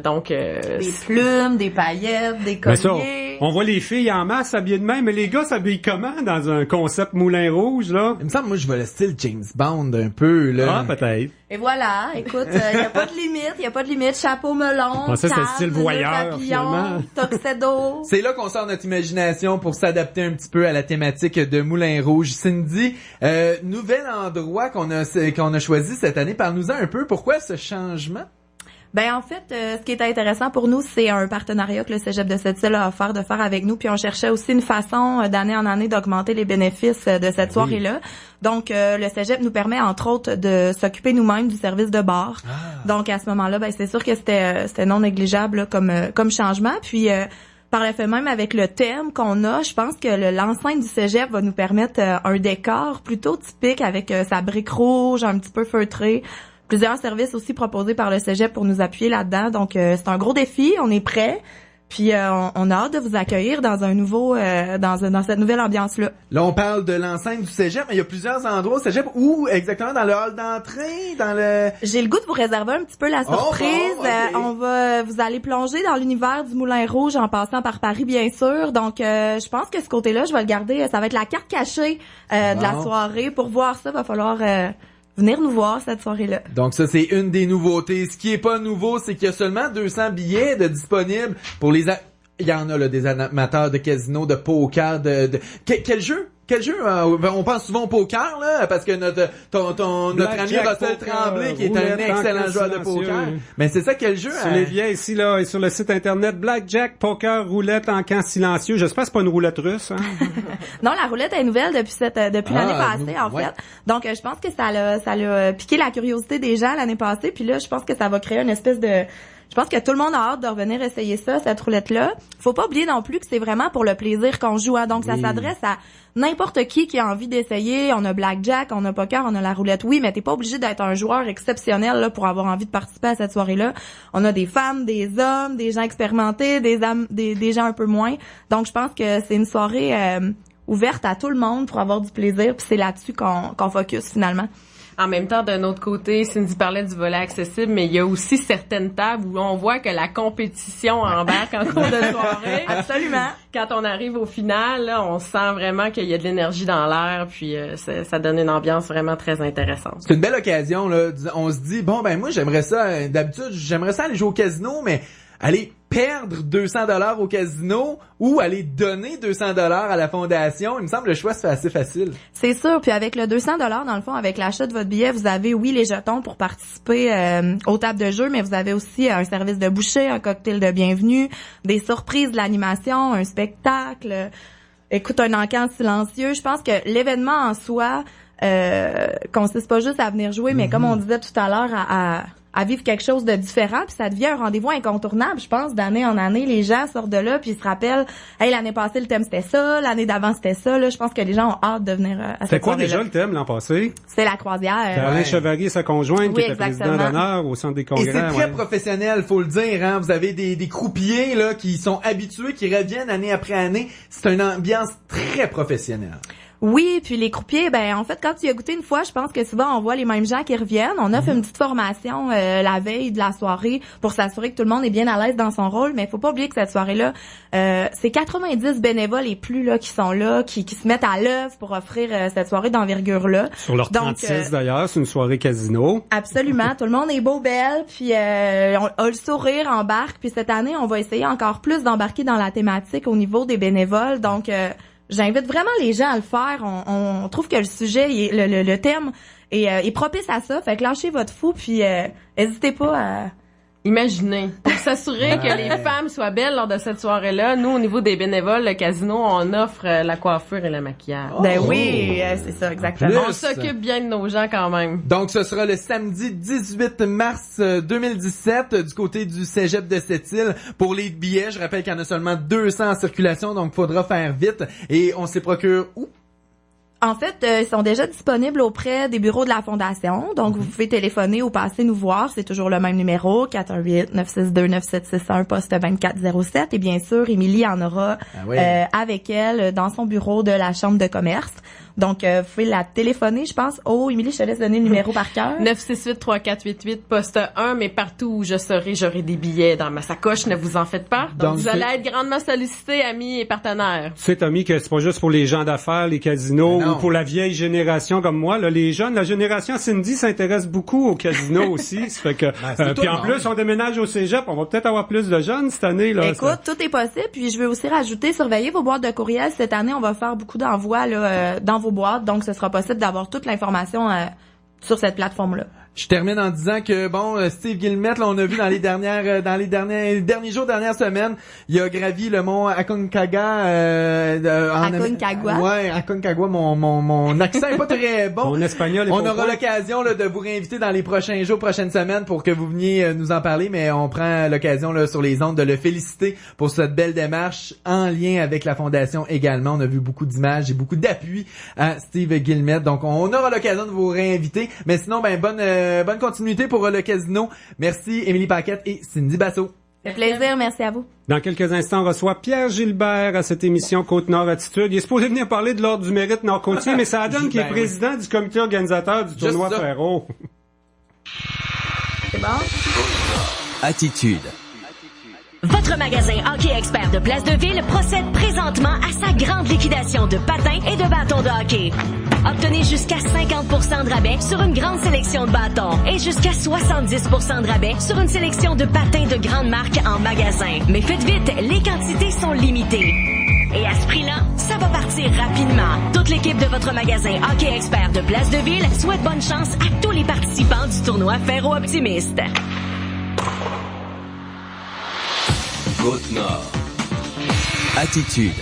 donc des plumes, des paillettes, des colliers. Ça, on voit les filles en masse s'habiller de même, mais les gars s'habillent comment dans un concept Moulin Rouge, là? Il me semble, moi, je veux le style James Bond un peu, là. Ah, peut-être. Et voilà, écoute, il y a pas de limite, chapeau melon, ça, c'est le style voyeur, papillon, tuxedo. C'est là qu'on sort notre imagination pour s'adapter un petit peu à la thématique de Moulin Rouge. Cindy, nouvel endroit qu'on a choisi cette année, parle-nous-en un peu, pourquoi ce changement? Ben en fait, ce qui est intéressant pour nous, c'est un partenariat que le Cégep de Sept-Îles a offert de faire avec nous, puis on cherchait aussi une façon d'année en année d'augmenter les bénéfices de cette soirée-là. Donc le Cégep nous permet entre autres de s'occuper nous-mêmes du service de bar. Donc à ce moment-là, ben c'est sûr que c'était non négligeable là, comme changement. Puis par le fait même avec le thème qu'on a, je pense que l'enceinte du Cégep va nous permettre un décor plutôt typique avec sa brique rouge, un petit peu feutré. Plusieurs services aussi proposés par le Cégep pour nous appuyer là-dedans. Donc, c'est un gros défi. On est prêts. Puis, on a hâte de vous accueillir dans un nouveau, dans cette nouvelle ambiance-là. Là, on parle de l'enceinte du Cégep, mais il y a plusieurs endroits au Cégep. Où exactement? Dans le hall d'entrée? J'ai le goût de vous réserver un petit peu la surprise. Vous allez plonger dans l'univers du Moulin Rouge en passant par Paris, bien sûr. Donc, je pense que ce côté-là, je vais le garder. Ça va être la carte cachée de la soirée. Pour voir ça, va falloir... venir nous voir cette soirée-là. Donc ça, c'est une des nouveautés. Ce qui est pas nouveau, c'est qu'il y a seulement 200 billets de disponibles pour les... Il y en a là des amateurs de casino, de poker, Quel jeu? On pense souvent au poker, là, parce que notre ami Russell Tremblay, qui est un excellent joueur de poker. Mais c'est ça, quel jeu? Sur les billets ici, là, et sur le site internet, Blackjack, poker, roulette en camp silencieux. J'espère que c'est pas une roulette russe, hein? Non, la roulette est nouvelle depuis l'année passée, en fait. Donc, je pense que ça l'a piqué la curiosité des gens l'année passée, puis là, je pense que ça va créer une espèce de... Je pense que tout le monde a hâte de revenir essayer ça, cette roulette-là. Faut pas oublier non plus que c'est vraiment pour le plaisir qu'on joue, hein. Donc, ça s'adresse à n'importe qui a envie d'essayer. On a blackjack, on a poker, on a la roulette. Oui, mais t'es pas obligé d'être un joueur exceptionnel, là, pour avoir envie de participer à cette soirée-là. On a des femmes, des hommes, des gens expérimentés, des gens un peu moins. Donc, je pense que c'est une soirée ouverte à tout le monde pour avoir du plaisir. Puis c'est là-dessus qu'on focus, finalement. En même temps, d'un autre côté, Cindy parlait du volet accessible, mais il y a aussi certaines tables où on voit que la compétition embarque en cours de soirée. Absolument. Quand on arrive au final, là, on sent vraiment qu'il y a de l'énergie dans l'air, puis ça donne une ambiance vraiment très intéressante. C'est une belle occasion, là. On se dit, bon, ben moi, j'aimerais ça, d'habitude, j'aimerais ça aller jouer au casino, mais aller perdre 200$ au casino ou aller donner 200$ à la fondation, il me semble que le choix se fait assez facile. C'est sûr, puis avec le 200$, dans le fond, avec l'achat de votre billet, vous avez, oui, les jetons pour participer aux tables de jeu, mais vous avez aussi un service de bouchée, un cocktail de bienvenue, des surprises de l'animation, un spectacle, écoute, un encan silencieux. Je pense que l'événement en soi consiste pas juste à venir jouer, mais comme on disait tout à l'heure, à vivre quelque chose de différent, puis ça devient un rendez-vous incontournable, je pense, d'année en année. Les gens sortent de là, puis ils se rappellent, hey, l'année passée, le thème c'était ça, l'année d'avant c'était ça. Là, je pense que les gens ont hâte de venir à cette C'était quoi soirée-là. déjà le thème l'an passé? C'est la croisière. Alain Chevalier, sa conjointe, qui était exactement. président d'honneur au Centre des congrès. Et c'est très professionnel, faut le dire, hein. Vous avez des croupiers, là, qui sont habitués, qui reviennent année après année. C'est une ambiance très professionnelle. Oui, puis les croupiers, ben en fait, quand tu y as goûté une fois, je pense que souvent on voit les mêmes gens qui reviennent. On offre une petite formation la veille de la soirée pour s'assurer que tout le monde est bien à l'aise dans son rôle. Mais il faut pas oublier que cette soirée-là, c'est 90 bénévoles et plus là qui sont là, qui se mettent à l'œuvre pour offrir cette soirée d'envergure-là. Sur leur 36 d'ailleurs, c'est une soirée casino. Absolument, tout le monde est beau, belle, puis on a le sourire, embarque. Puis cette année, on va essayer encore plus d'embarquer dans la thématique au niveau des bénévoles. Donc j'invite vraiment les gens à le faire. On trouve que le sujet, le thème est propice à ça. Fait que lâchez votre fou, puis n'hésitez pas à... Imaginez. Pour s'assurer que les femmes soient belles lors de cette soirée-là, nous, au niveau des bénévoles, le casino, on offre la coiffure et le maquillage. Ben oui, c'est ça, exactement. On s'occupe bien de nos gens quand même. Donc, ce sera le samedi 18 mars 2017 du côté du Cégep de Sept-Îles. Pour les billets, je rappelle qu'il y en a seulement 200 en circulation, donc faudra faire vite. Et on se procure où? En fait, ils sont déjà disponibles auprès des bureaux de la Fondation. Donc, vous pouvez téléphoner ou passer nous voir. C'est toujours le même numéro, 418-962-9761, poste 2407. Et bien sûr, Émilie en aura avec elle dans son bureau de la Chambre de commerce. Donc, vous pouvez la téléphoner, je pense. Oh, Émilie, je te laisse donner le numéro par cœur. 968-3488, poste 1, mais partout où je serai, j'aurai des billets dans ma sacoche, ne vous en faites pas. Donc vous allez être grandement sollicités, amis et partenaires. Tu sais, Tommy, que c'est pas juste pour les gens d'affaires, les casinos, ou pour la vieille génération comme moi. Là, les jeunes, la génération Cindy s'intéresse beaucoup aux casinos aussi. Ça fait que, puis en plus, on déménage au cégep. On va peut-être avoir plus de jeunes cette année. Là. Écoute, tout est possible. Puis je veux aussi rajouter, surveillez vos boîtes de courriel. Cette année, on va faire beaucoup d'envois là dans vos boîtes, donc ce sera possible d'avoir toute l'information sur cette plateforme-là. Je termine en disant que Steve Guillemette, là, on a vu dans les derniers jours, dernières semaines, il a gravi le mont Aconcagua. Aconcagua. Ouais, Aconcagua. Mon accent est pas très bon. Mon espagnol est On aura l'occasion là de vous réinviter dans les prochains jours, prochaines semaines pour que vous veniez nous en parler, mais on prend l'occasion là sur les ondes de le féliciter pour cette belle démarche en lien avec la Fondation également. On a vu beaucoup d'images et beaucoup d'appui à Steve Guillemette. Donc on aura l'occasion de vous réinviter, mais sinon bonne continuité pour le casino. Merci Émilie Paquette et Cindy Basso. Ça fait plaisir, merci à vous. Dans quelques instants, on reçoit Pierre Gilbert à cette émission Côte-Nord Attitude. Il est supposé venir parler de l'Ordre du mérite nord-côtier, mais ça donne qu'il est président du comité organisateur du tournoi Ferro. C'est bon? Attitude. Votre magasin Hockey Expert de Place de Ville procède présentement à sa grande liquidation de patins et de bâtons de hockey. Obtenez jusqu'à 50% de rabais sur une grande sélection de bâtons et jusqu'à 70% de rabais sur une sélection de patins de grande marque en magasin. Mais faites vite, les quantités sont limitées. Et à ce prix-là, ça va partir rapidement. Toute l'équipe de votre magasin Hockey Expert de Place de Ville souhaite bonne chance à tous les participants du tournoi Ferro Optimiste. Côte-Nord. Attitude.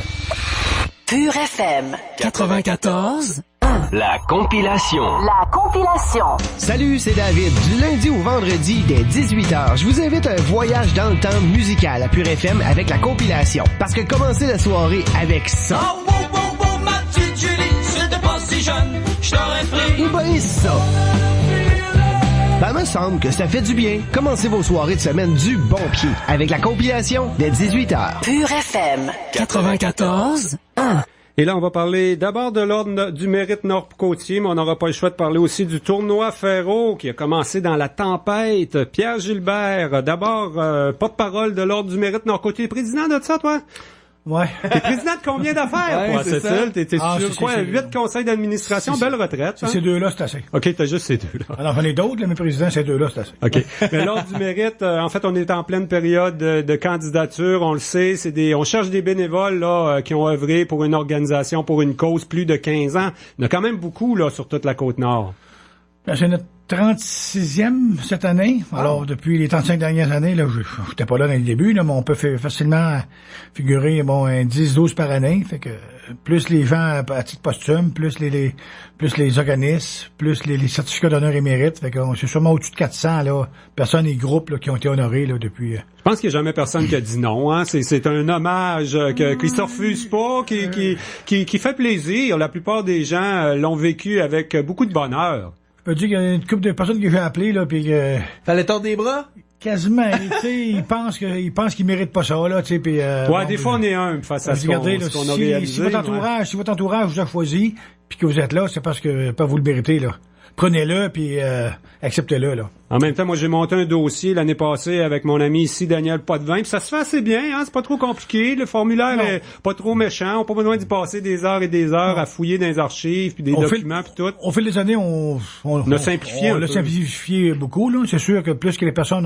Pure FM 94. La compilation. La compilation. Salut, c'est David. Du lundi au vendredi, dès 18h, je vous invite à un voyage dans le temps musical à Pure FM avec la compilation. Parce que commencer la soirée avec ça... Oh, wow, wow, wow, ma petite Julie, j'étais pas si jeune, je t'aurais pris... Et ben ça... Ben, me semble que ça fait du bien. Commencez vos soirées de semaine du bon pied avec la compilation dès 18h. Pure FM 94. Et là, on va parler d'abord de l'Ordre du mérite nord-côtier, mais on n'aura pas le choix de parler aussi du tournoi Ferro qui a commencé dans la tempête. Pierre Gilbert, d'abord, porte-parole de l'Ordre du mérite nord-côtier. Président de ça, toi? Ouais. T'es président de combien d'affaires, toi, Cécile? T'es sur quoi? 8 conseils d'administration, belle retraite. Ces deux-là, c'est assez. OK, t'as juste ces deux-là. Alors, j'en ai d'autres, mais président, ces deux-là, c'est assez. OK. Mais l'Ordre du mérite, en fait, on est en pleine période de candidature, on le sait. On cherche des bénévoles, là, qui ont œuvré pour une organisation, pour une cause, plus de 15 ans. Il y en a quand même beaucoup, là, sur toute la Côte-Nord. Ben, c'est notre 36e cette année. Alors, depuis les 35 dernières années, là, j'étais pas là dans le début, là, mais on peut facilement figurer, 10-12 par année. Fait que, plus les gens à titre posthume, plus les organismes, plus les certificats d'honneur et mérite. Fait que c'est sûrement au-dessus de 400 là, personnes et groupes là, qui ont été honorés là, depuis... Je pense qu'il n'y a jamais personne qui a dit non. Hein. C'est un hommage qui se refuse pas, qui fait plaisir. La plupart des gens l'ont vécu avec beaucoup de bonheur. Je peux dire qu'il y a une couple de personnes que j'ai appelées là, puis fallait tordre des bras. Quasiment, tu sais, ils pensent qu'ils méritent pas ça là, tu sais, puis des fois on est humble face à ce qu'on a réalisé. Si votre entourage vous a choisi, puis que vous êtes là, c'est parce que pas vous le méritez là. Prenez-le puis acceptez-le là. En même temps, moi j'ai monté un dossier l'année passée avec mon ami ici Daniel Potvin, puis ça se fait assez bien, hein, c'est pas trop compliqué, le formulaire est pas trop méchant, on n'a pas besoin d'y passer des heures et des heures à fouiller dans les archives puis des documents puis tout. Au fil des années, on a simplifié on l'a simplifié beaucoup là, c'est sûr que plus que les personnes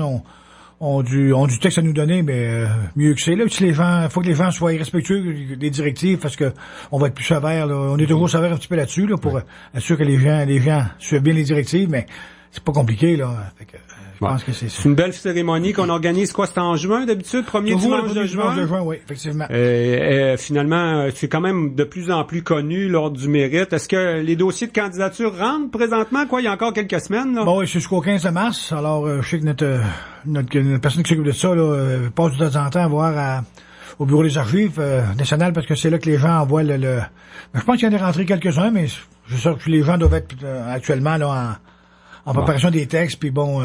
ont du texte à nous donner, mais mieux que c'est là. Si faut que les gens soient respectueux des directives, parce que on va être plus sévère. Là. On est toujours sévère un petit peu là-dessus, là, pour assurer que les gens suivent bien les directives, mais c'est pas compliqué là. Fait que, je pense que c'est une belle cérémonie qu'on organise. Quoi, c'est en juin d'habitude, premier dimanche de juin. Oui, effectivement. Finalement, c'est quand même de plus en plus connu lors du mérite. Est-ce que les dossiers de candidature rentrent présentement? Quoi, il y a encore quelques semaines là. Bon, oui, c'est jusqu'au 15 mars. Alors, je sais que notre personne qui s'occupe de ça là, passe de temps en temps à voir au bureau des archives nationales, parce que c'est là que les gens envoient je pense qu'il y en a rentré quelques-uns, mais je sais que les gens doivent être actuellement là en préparation des textes, puis bon...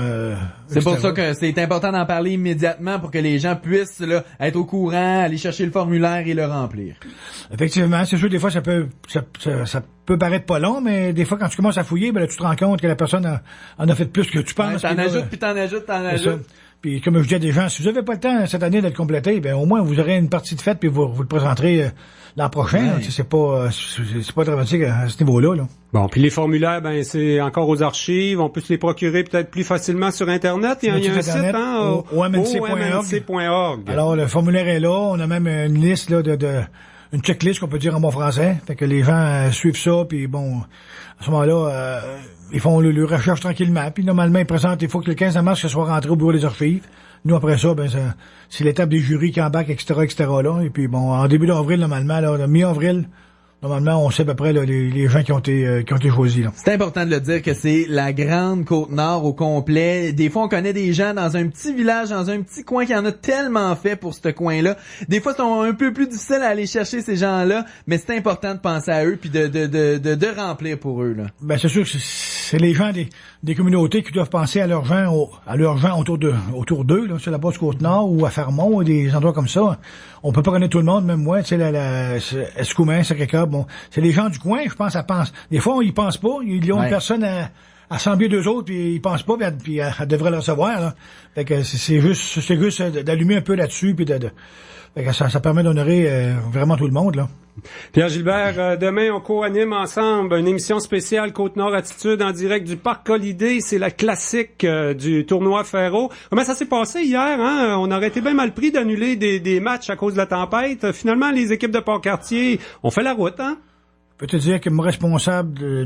c'est pour ça que c'est important d'en parler immédiatement pour que les gens puissent là, être au courant, aller chercher le formulaire et le remplir. Effectivement, c'est sûr, des fois, ça peut paraître pas long, mais des fois, quand tu commences à fouiller, ben là, tu te rends compte que la personne en a fait plus que tu penses. Ouais, t'en ajoutes. Puis comme je dis à des gens, si vous avez pas le temps cette année de le compléter, ben au moins vous aurez une partie de fête puis vous le présenterez l'an prochain. Ouais. C'est pas dramatique à ce niveau-là. Là. Bon, puis les formulaires, ben c'est encore aux archives. On peut se les procurer peut-être plus facilement sur Internet. Il y a un site, hein, omnc.org. Alors le formulaire est là. On a même une liste là une checklist qu'on peut dire en bon français. Fait que les gens suivent ça. Puis bon, à ce moment-là. Ils font le recherche tranquillement, puis normalement, ils présentent, il faut que le 15 mars, ça soit rentré au bureau des archives. Nous, après ça, c'est l'étape des jurys qui embarquent, etc., là. Et puis, bon, en début d'avril, normalement, là, mi-avril, normalement, on sait à peu près là, les gens qui ont été choisis. Là. C'est important de le dire que c'est la grande Côte-Nord au complet. Des fois, on connaît des gens dans un petit village, dans un petit coin qui en a tellement fait pour ce coin-là. Des fois, c'est un peu plus difficile à aller chercher ces gens-là, mais c'est important de penser à eux puis de remplir pour eux. Là. Ben c'est sûr que c'est les gens des communautés qui doivent penser à leurs gens autour d'eux, là, sur la base Côte-Nord ou à Fermont ou des endroits comme ça. On peut pas connaître tout le monde, même moi, tu sais, Escoumins, Sacré-Cœur, bon, c'est les gens du coin, je pense, des fois, ils pensent pas, ils ont une personne à sembler d'eux autres, puis ils pensent pas, puis elle devrait le recevoir, là. Fait que c'est juste d'allumer un peu là-dessus, puis fait que ça permet d'honorer vraiment tout le monde, là. Pierre Gilbert, demain, on co-anime ensemble une émission spéciale Côte-Nord Attitude en direct du Parc Holiday. C'est la classique du tournoi Ferro. Comment ça s'est passé hier, hein? On aurait été bien mal pris d'annuler des matchs à cause de la tempête. Finalement, les équipes de Port-Cartier ont fait la route, hein? Je peux te dire que mon responsable du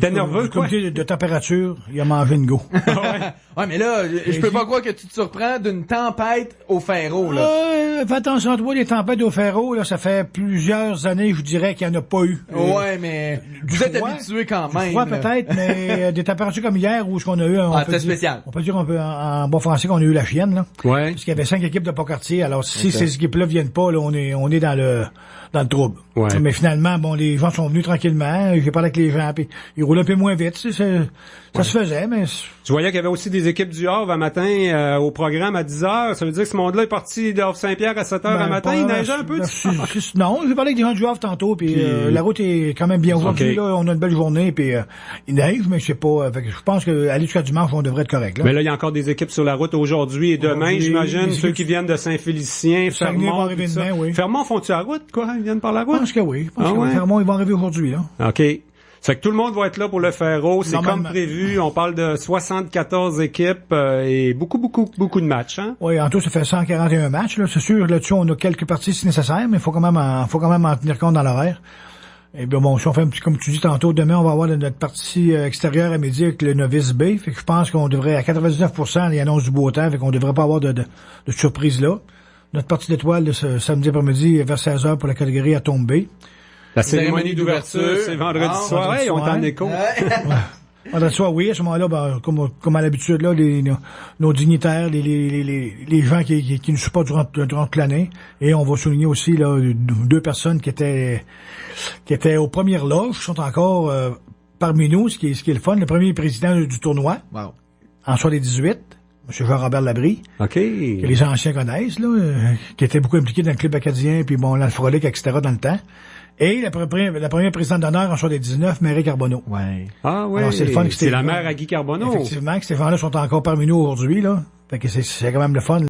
comité de température, il a mangé une go. Ouais, mais là, je peux pas croire que tu te surprends d'une tempête au Ferro, là. Fais attention à toi, les tempêtes au Ferro, là, ça fait plusieurs années, je dirais, qu'il n'y en a pas eu. Ouais, mais vous êtes habitué quand même. Froid peut-être, mais des températures comme hier, où ce qu'on a eu... c'était spécial. On peut dire un peu en bon français qu'on a eu la chienne, là. Ouais. Parce qu'il y avait 5 équipes de Port-Cartier. Alors, si ces équipes-là viennent pas, là, on est dans le trouble. Ouais. Mais finalement, bon, les gens sont venus tranquillement. J'ai parlé avec les gens, puis ils roulent un peu moins vite. Ça se faisait, mais... Je voyais qu'il y avait aussi des équipes du Havre un matin au programme à 10h. Ça veut dire que ce monde-là est parti de Saint-Pierre à 7h un matin. Il neigeait un peu. Non, j'ai parlé avec des gens du Havre tantôt, puis la route est quand même bien aujourd'hui. Là, on a une belle journée, puis il neige, mais je sais pas. Je pense qu'aller jusqu'à dimanche, on devrait être correct. Là. Mais là, il y a encore des équipes sur la route aujourd'hui et demain, j'imagine, ceux qui viennent de Saint-Félicien, Fermont. Fermont font-tu la route, quoi? Ils viennent par la route? Je pense que oui. Fermont, ils vont arriver aujourd'hui, là. OK. C'est que tout le monde va être là pour le Ferro. C'est comme prévu. On parle de 74 équipes et beaucoup de matchs. Hein? Oui, en tout, ça fait 141 matchs. Là. C'est sûr, là-dessus, on a quelques parties si nécessaire, mais il faut quand même en tenir compte dans l'horaire. Et bien bon, si on fait un petit, comme tu dis tantôt, demain, on va avoir notre partie extérieure à midi avec le novice B. Fait que je pense qu'on devrait, à 99%, les annonces du beau temps, fait qu'on devrait pas avoir de surprise là. Notre partie d'étoile, ce samedi après-midi, vers 16h pour la catégorie à tomber. La cérémonie d'ouverture, c'est vendredi soir. Hey, on est en écho. Vendredi soir, oui, à ce moment-là, ben, comme à l'habitude, là, nos dignitaires, les gens qui nous supportent durant toute l'année. Et on va souligner aussi, là, 2 personnes qui étaient aux premières loges, qui sont encore, parmi nous, ce qui est le fun. Le premier président du tournoi. Wow. En soir des 18. M. Jean-Robert Labrie. OK. Que les anciens connaissent, là, qui était beaucoup impliqué dans le club acadien, puis bon, l'Alfrolic, etc. dans le temps. Et la première présidente d'honneur en soir des 19, Mary Carbonneau. Ouais. Ah oui. Alors, c'est le fun que c'est la mère à Guy Carbonneau. Effectivement, que ces gens-là sont encore parmi nous aujourd'hui, là. Fait que c'est quand même le fun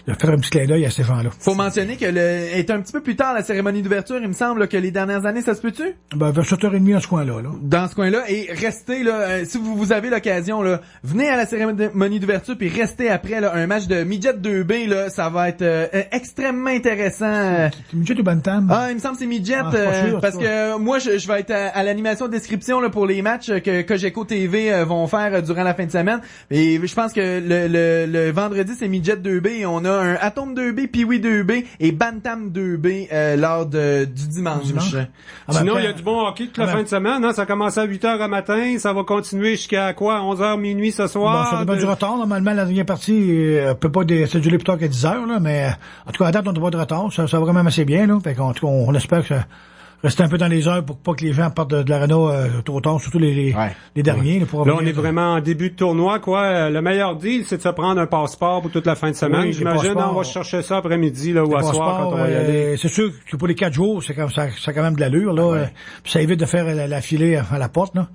de faire un petit clin d'œil à ces gens-là. Faut mentionner que est un petit peu plus tard la cérémonie d'ouverture, il me semble que les dernières années, ça se peut-tu? Ben, vers 7h30 dans ce coin-là, là. Dans ce coin-là, et restez, là, si vous avez l'occasion, là, venez à la cérémonie d'ouverture, puis restez après, là, un match de Midget 2B, là, ça va être extrêmement intéressant. Midget ou Bantam? Ah, il me semble que c'est Midget, parce que moi, je vais être à l'animation de description, là, pour les matchs que Cogeco TV vont faire durant la fin de semaine. Et je pense que le vendredi, c'est Midget 2B, et on a un Atom 2B, Pee-Wee 2B et Bantam 2B lors du dimanche. Sinon, il y a du bon hockey toute la fin de semaine. Hein? Ça commence à 8h à matin. Ça va continuer jusqu'à quoi? 11h, minuit ce soir? Bon, ça dépend du retard. Normalement, la dernière partie peut pas s'éduler plus tard qu'à 10h. Là, mais en tout cas, à date, on n'a pas de retard. Ça va quand même assez bien. Là. Fait qu'en tout cas, on espère que ça reste un peu dans les heures pour pas que les gens partent de l'aréna trop tard, surtout les derniers. Ouais. Là, on est vraiment en début de tournoi, quoi. Le meilleur deal, c'est de se prendre un passeport pour toute la fin de semaine. Oui, j'imagine, on va chercher ça après-midi, là, ou à soir, quand on va y aller. C'est sûr que pour les 4 jours, ça a quand même de l'allure, là. Ouais. Puis ça évite de faire la filée à la porte, là.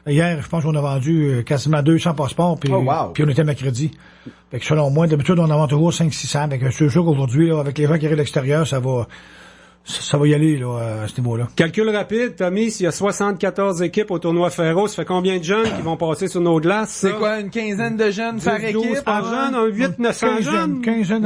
Hier, je pense qu'on a vendu quasiment 200 passeports, puis on était mercredi. Fait que selon moi, d'habitude, on en vend toujours 500-600. Fait que c'est sûr qu'aujourd'hui, là, avec les gens qui arrivent de l'extérieur, ça va y aller, là, à ce niveau-là. Calcul rapide, Tommy, s'il y a 74 équipes au tournoi Ferro, ça fait combien de jeunes qui vont passer sur nos glaces? C'est quoi, une quinzaine de jeunes par équipe? Par jeune, 800-900 jeunes? Une quinzaine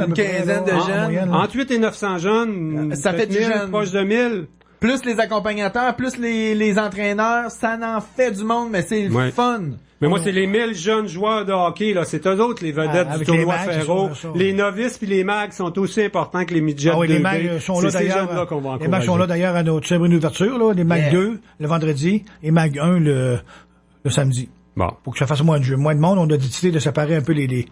de jeunes. Entre 8 et 900 jeunes. Ça fait du jeune. Proche de 1000. Plus les accompagnateurs, plus les entraîneurs, ça en fait du monde, mais c'est le fun. Mais moi, c'est les 1000 jeunes joueurs de hockey, là. C'est eux autres, les vedettes du tournoi Ferro. Les novices puis les mags sont aussi importants que les midgets. Ah oui, les mags sont là d'ailleurs. Les mags sont là d'ailleurs à notre cérémonie d'ouverture, là. Les mags 2, le vendredi, et mag 1, le samedi. Bon. Pour que ça fasse moins de monde, on a décidé de séparer un peu les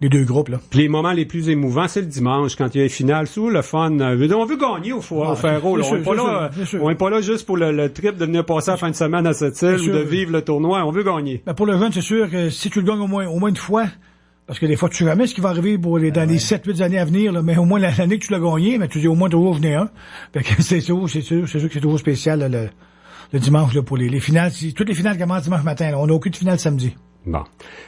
2 groupes, là. Puis les moments les plus émouvants, c'est le dimanche, quand il y a les finales. C'est le fun. On veut gagner au Ferro, là. On n'est pas là juste pour le trip de venir passer la fin de semaine à cette île ou de vivre le tournoi. On veut gagner. Ben pour le jeune, c'est sûr que si tu le gagnes au moins une fois, parce que des fois, tu sais jamais ce qui va arriver dans les 7-8 années à venir, là, mais au moins l'année que tu l'as gagné, mais tu dis au moins toujours venir un. Fait que c'est sûr que c'est toujours spécial, là, le dimanche, là, pour les finales. Toutes les finales commencent dimanche matin, là. On n'a aucune finale samedi. Bon.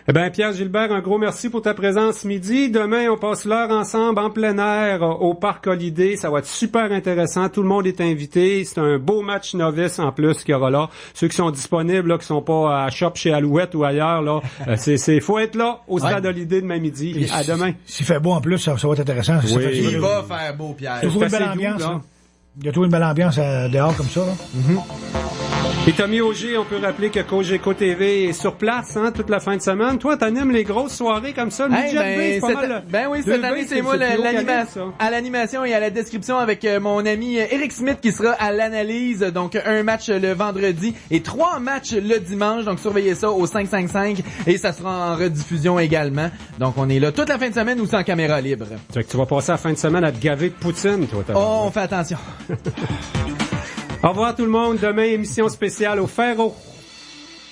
Eh bien, Pierre Gilbert, un gros merci pour ta présence ce midi. Demain, on passe l'heure ensemble en plein air au Parc Holiday. Ça va être super intéressant. Tout le monde est invité. C'est un beau match novice en plus qu'il y aura là. Ceux qui sont disponibles, là, qui sont pas à Shop chez Alouette ou ailleurs, là, faut être là au Stade Holiday demain midi. À demain. S'il fait beau en plus, ça va être intéressant. Oui. Il va faire beau, Pierre. Il y a toujours une belle ambiance, là. Il y a toujours une belle ambiance dehors comme ça, là. Et Tommy Auger, on peut rappeler que Cogeco TV est sur place, hein, toute la fin de semaine. Toi, t'animes les grosses soirées comme ça. Le budget c'est pas mal. Ben oui, cette année, c'est moi à l'animation et à la description avec mon ami Eric Smith qui sera à l'analyse. Donc, un match le vendredi et 3 matchs le dimanche. Donc, surveillez ça au 555 et ça sera en rediffusion également. Donc, on est là toute la fin de semaine ou en caméra libre. Tu sais que tu vas passer la fin de semaine à te gaver de poutine, toi. On fait attention. Au revoir tout le monde. Demain, émission spéciale au Ferro.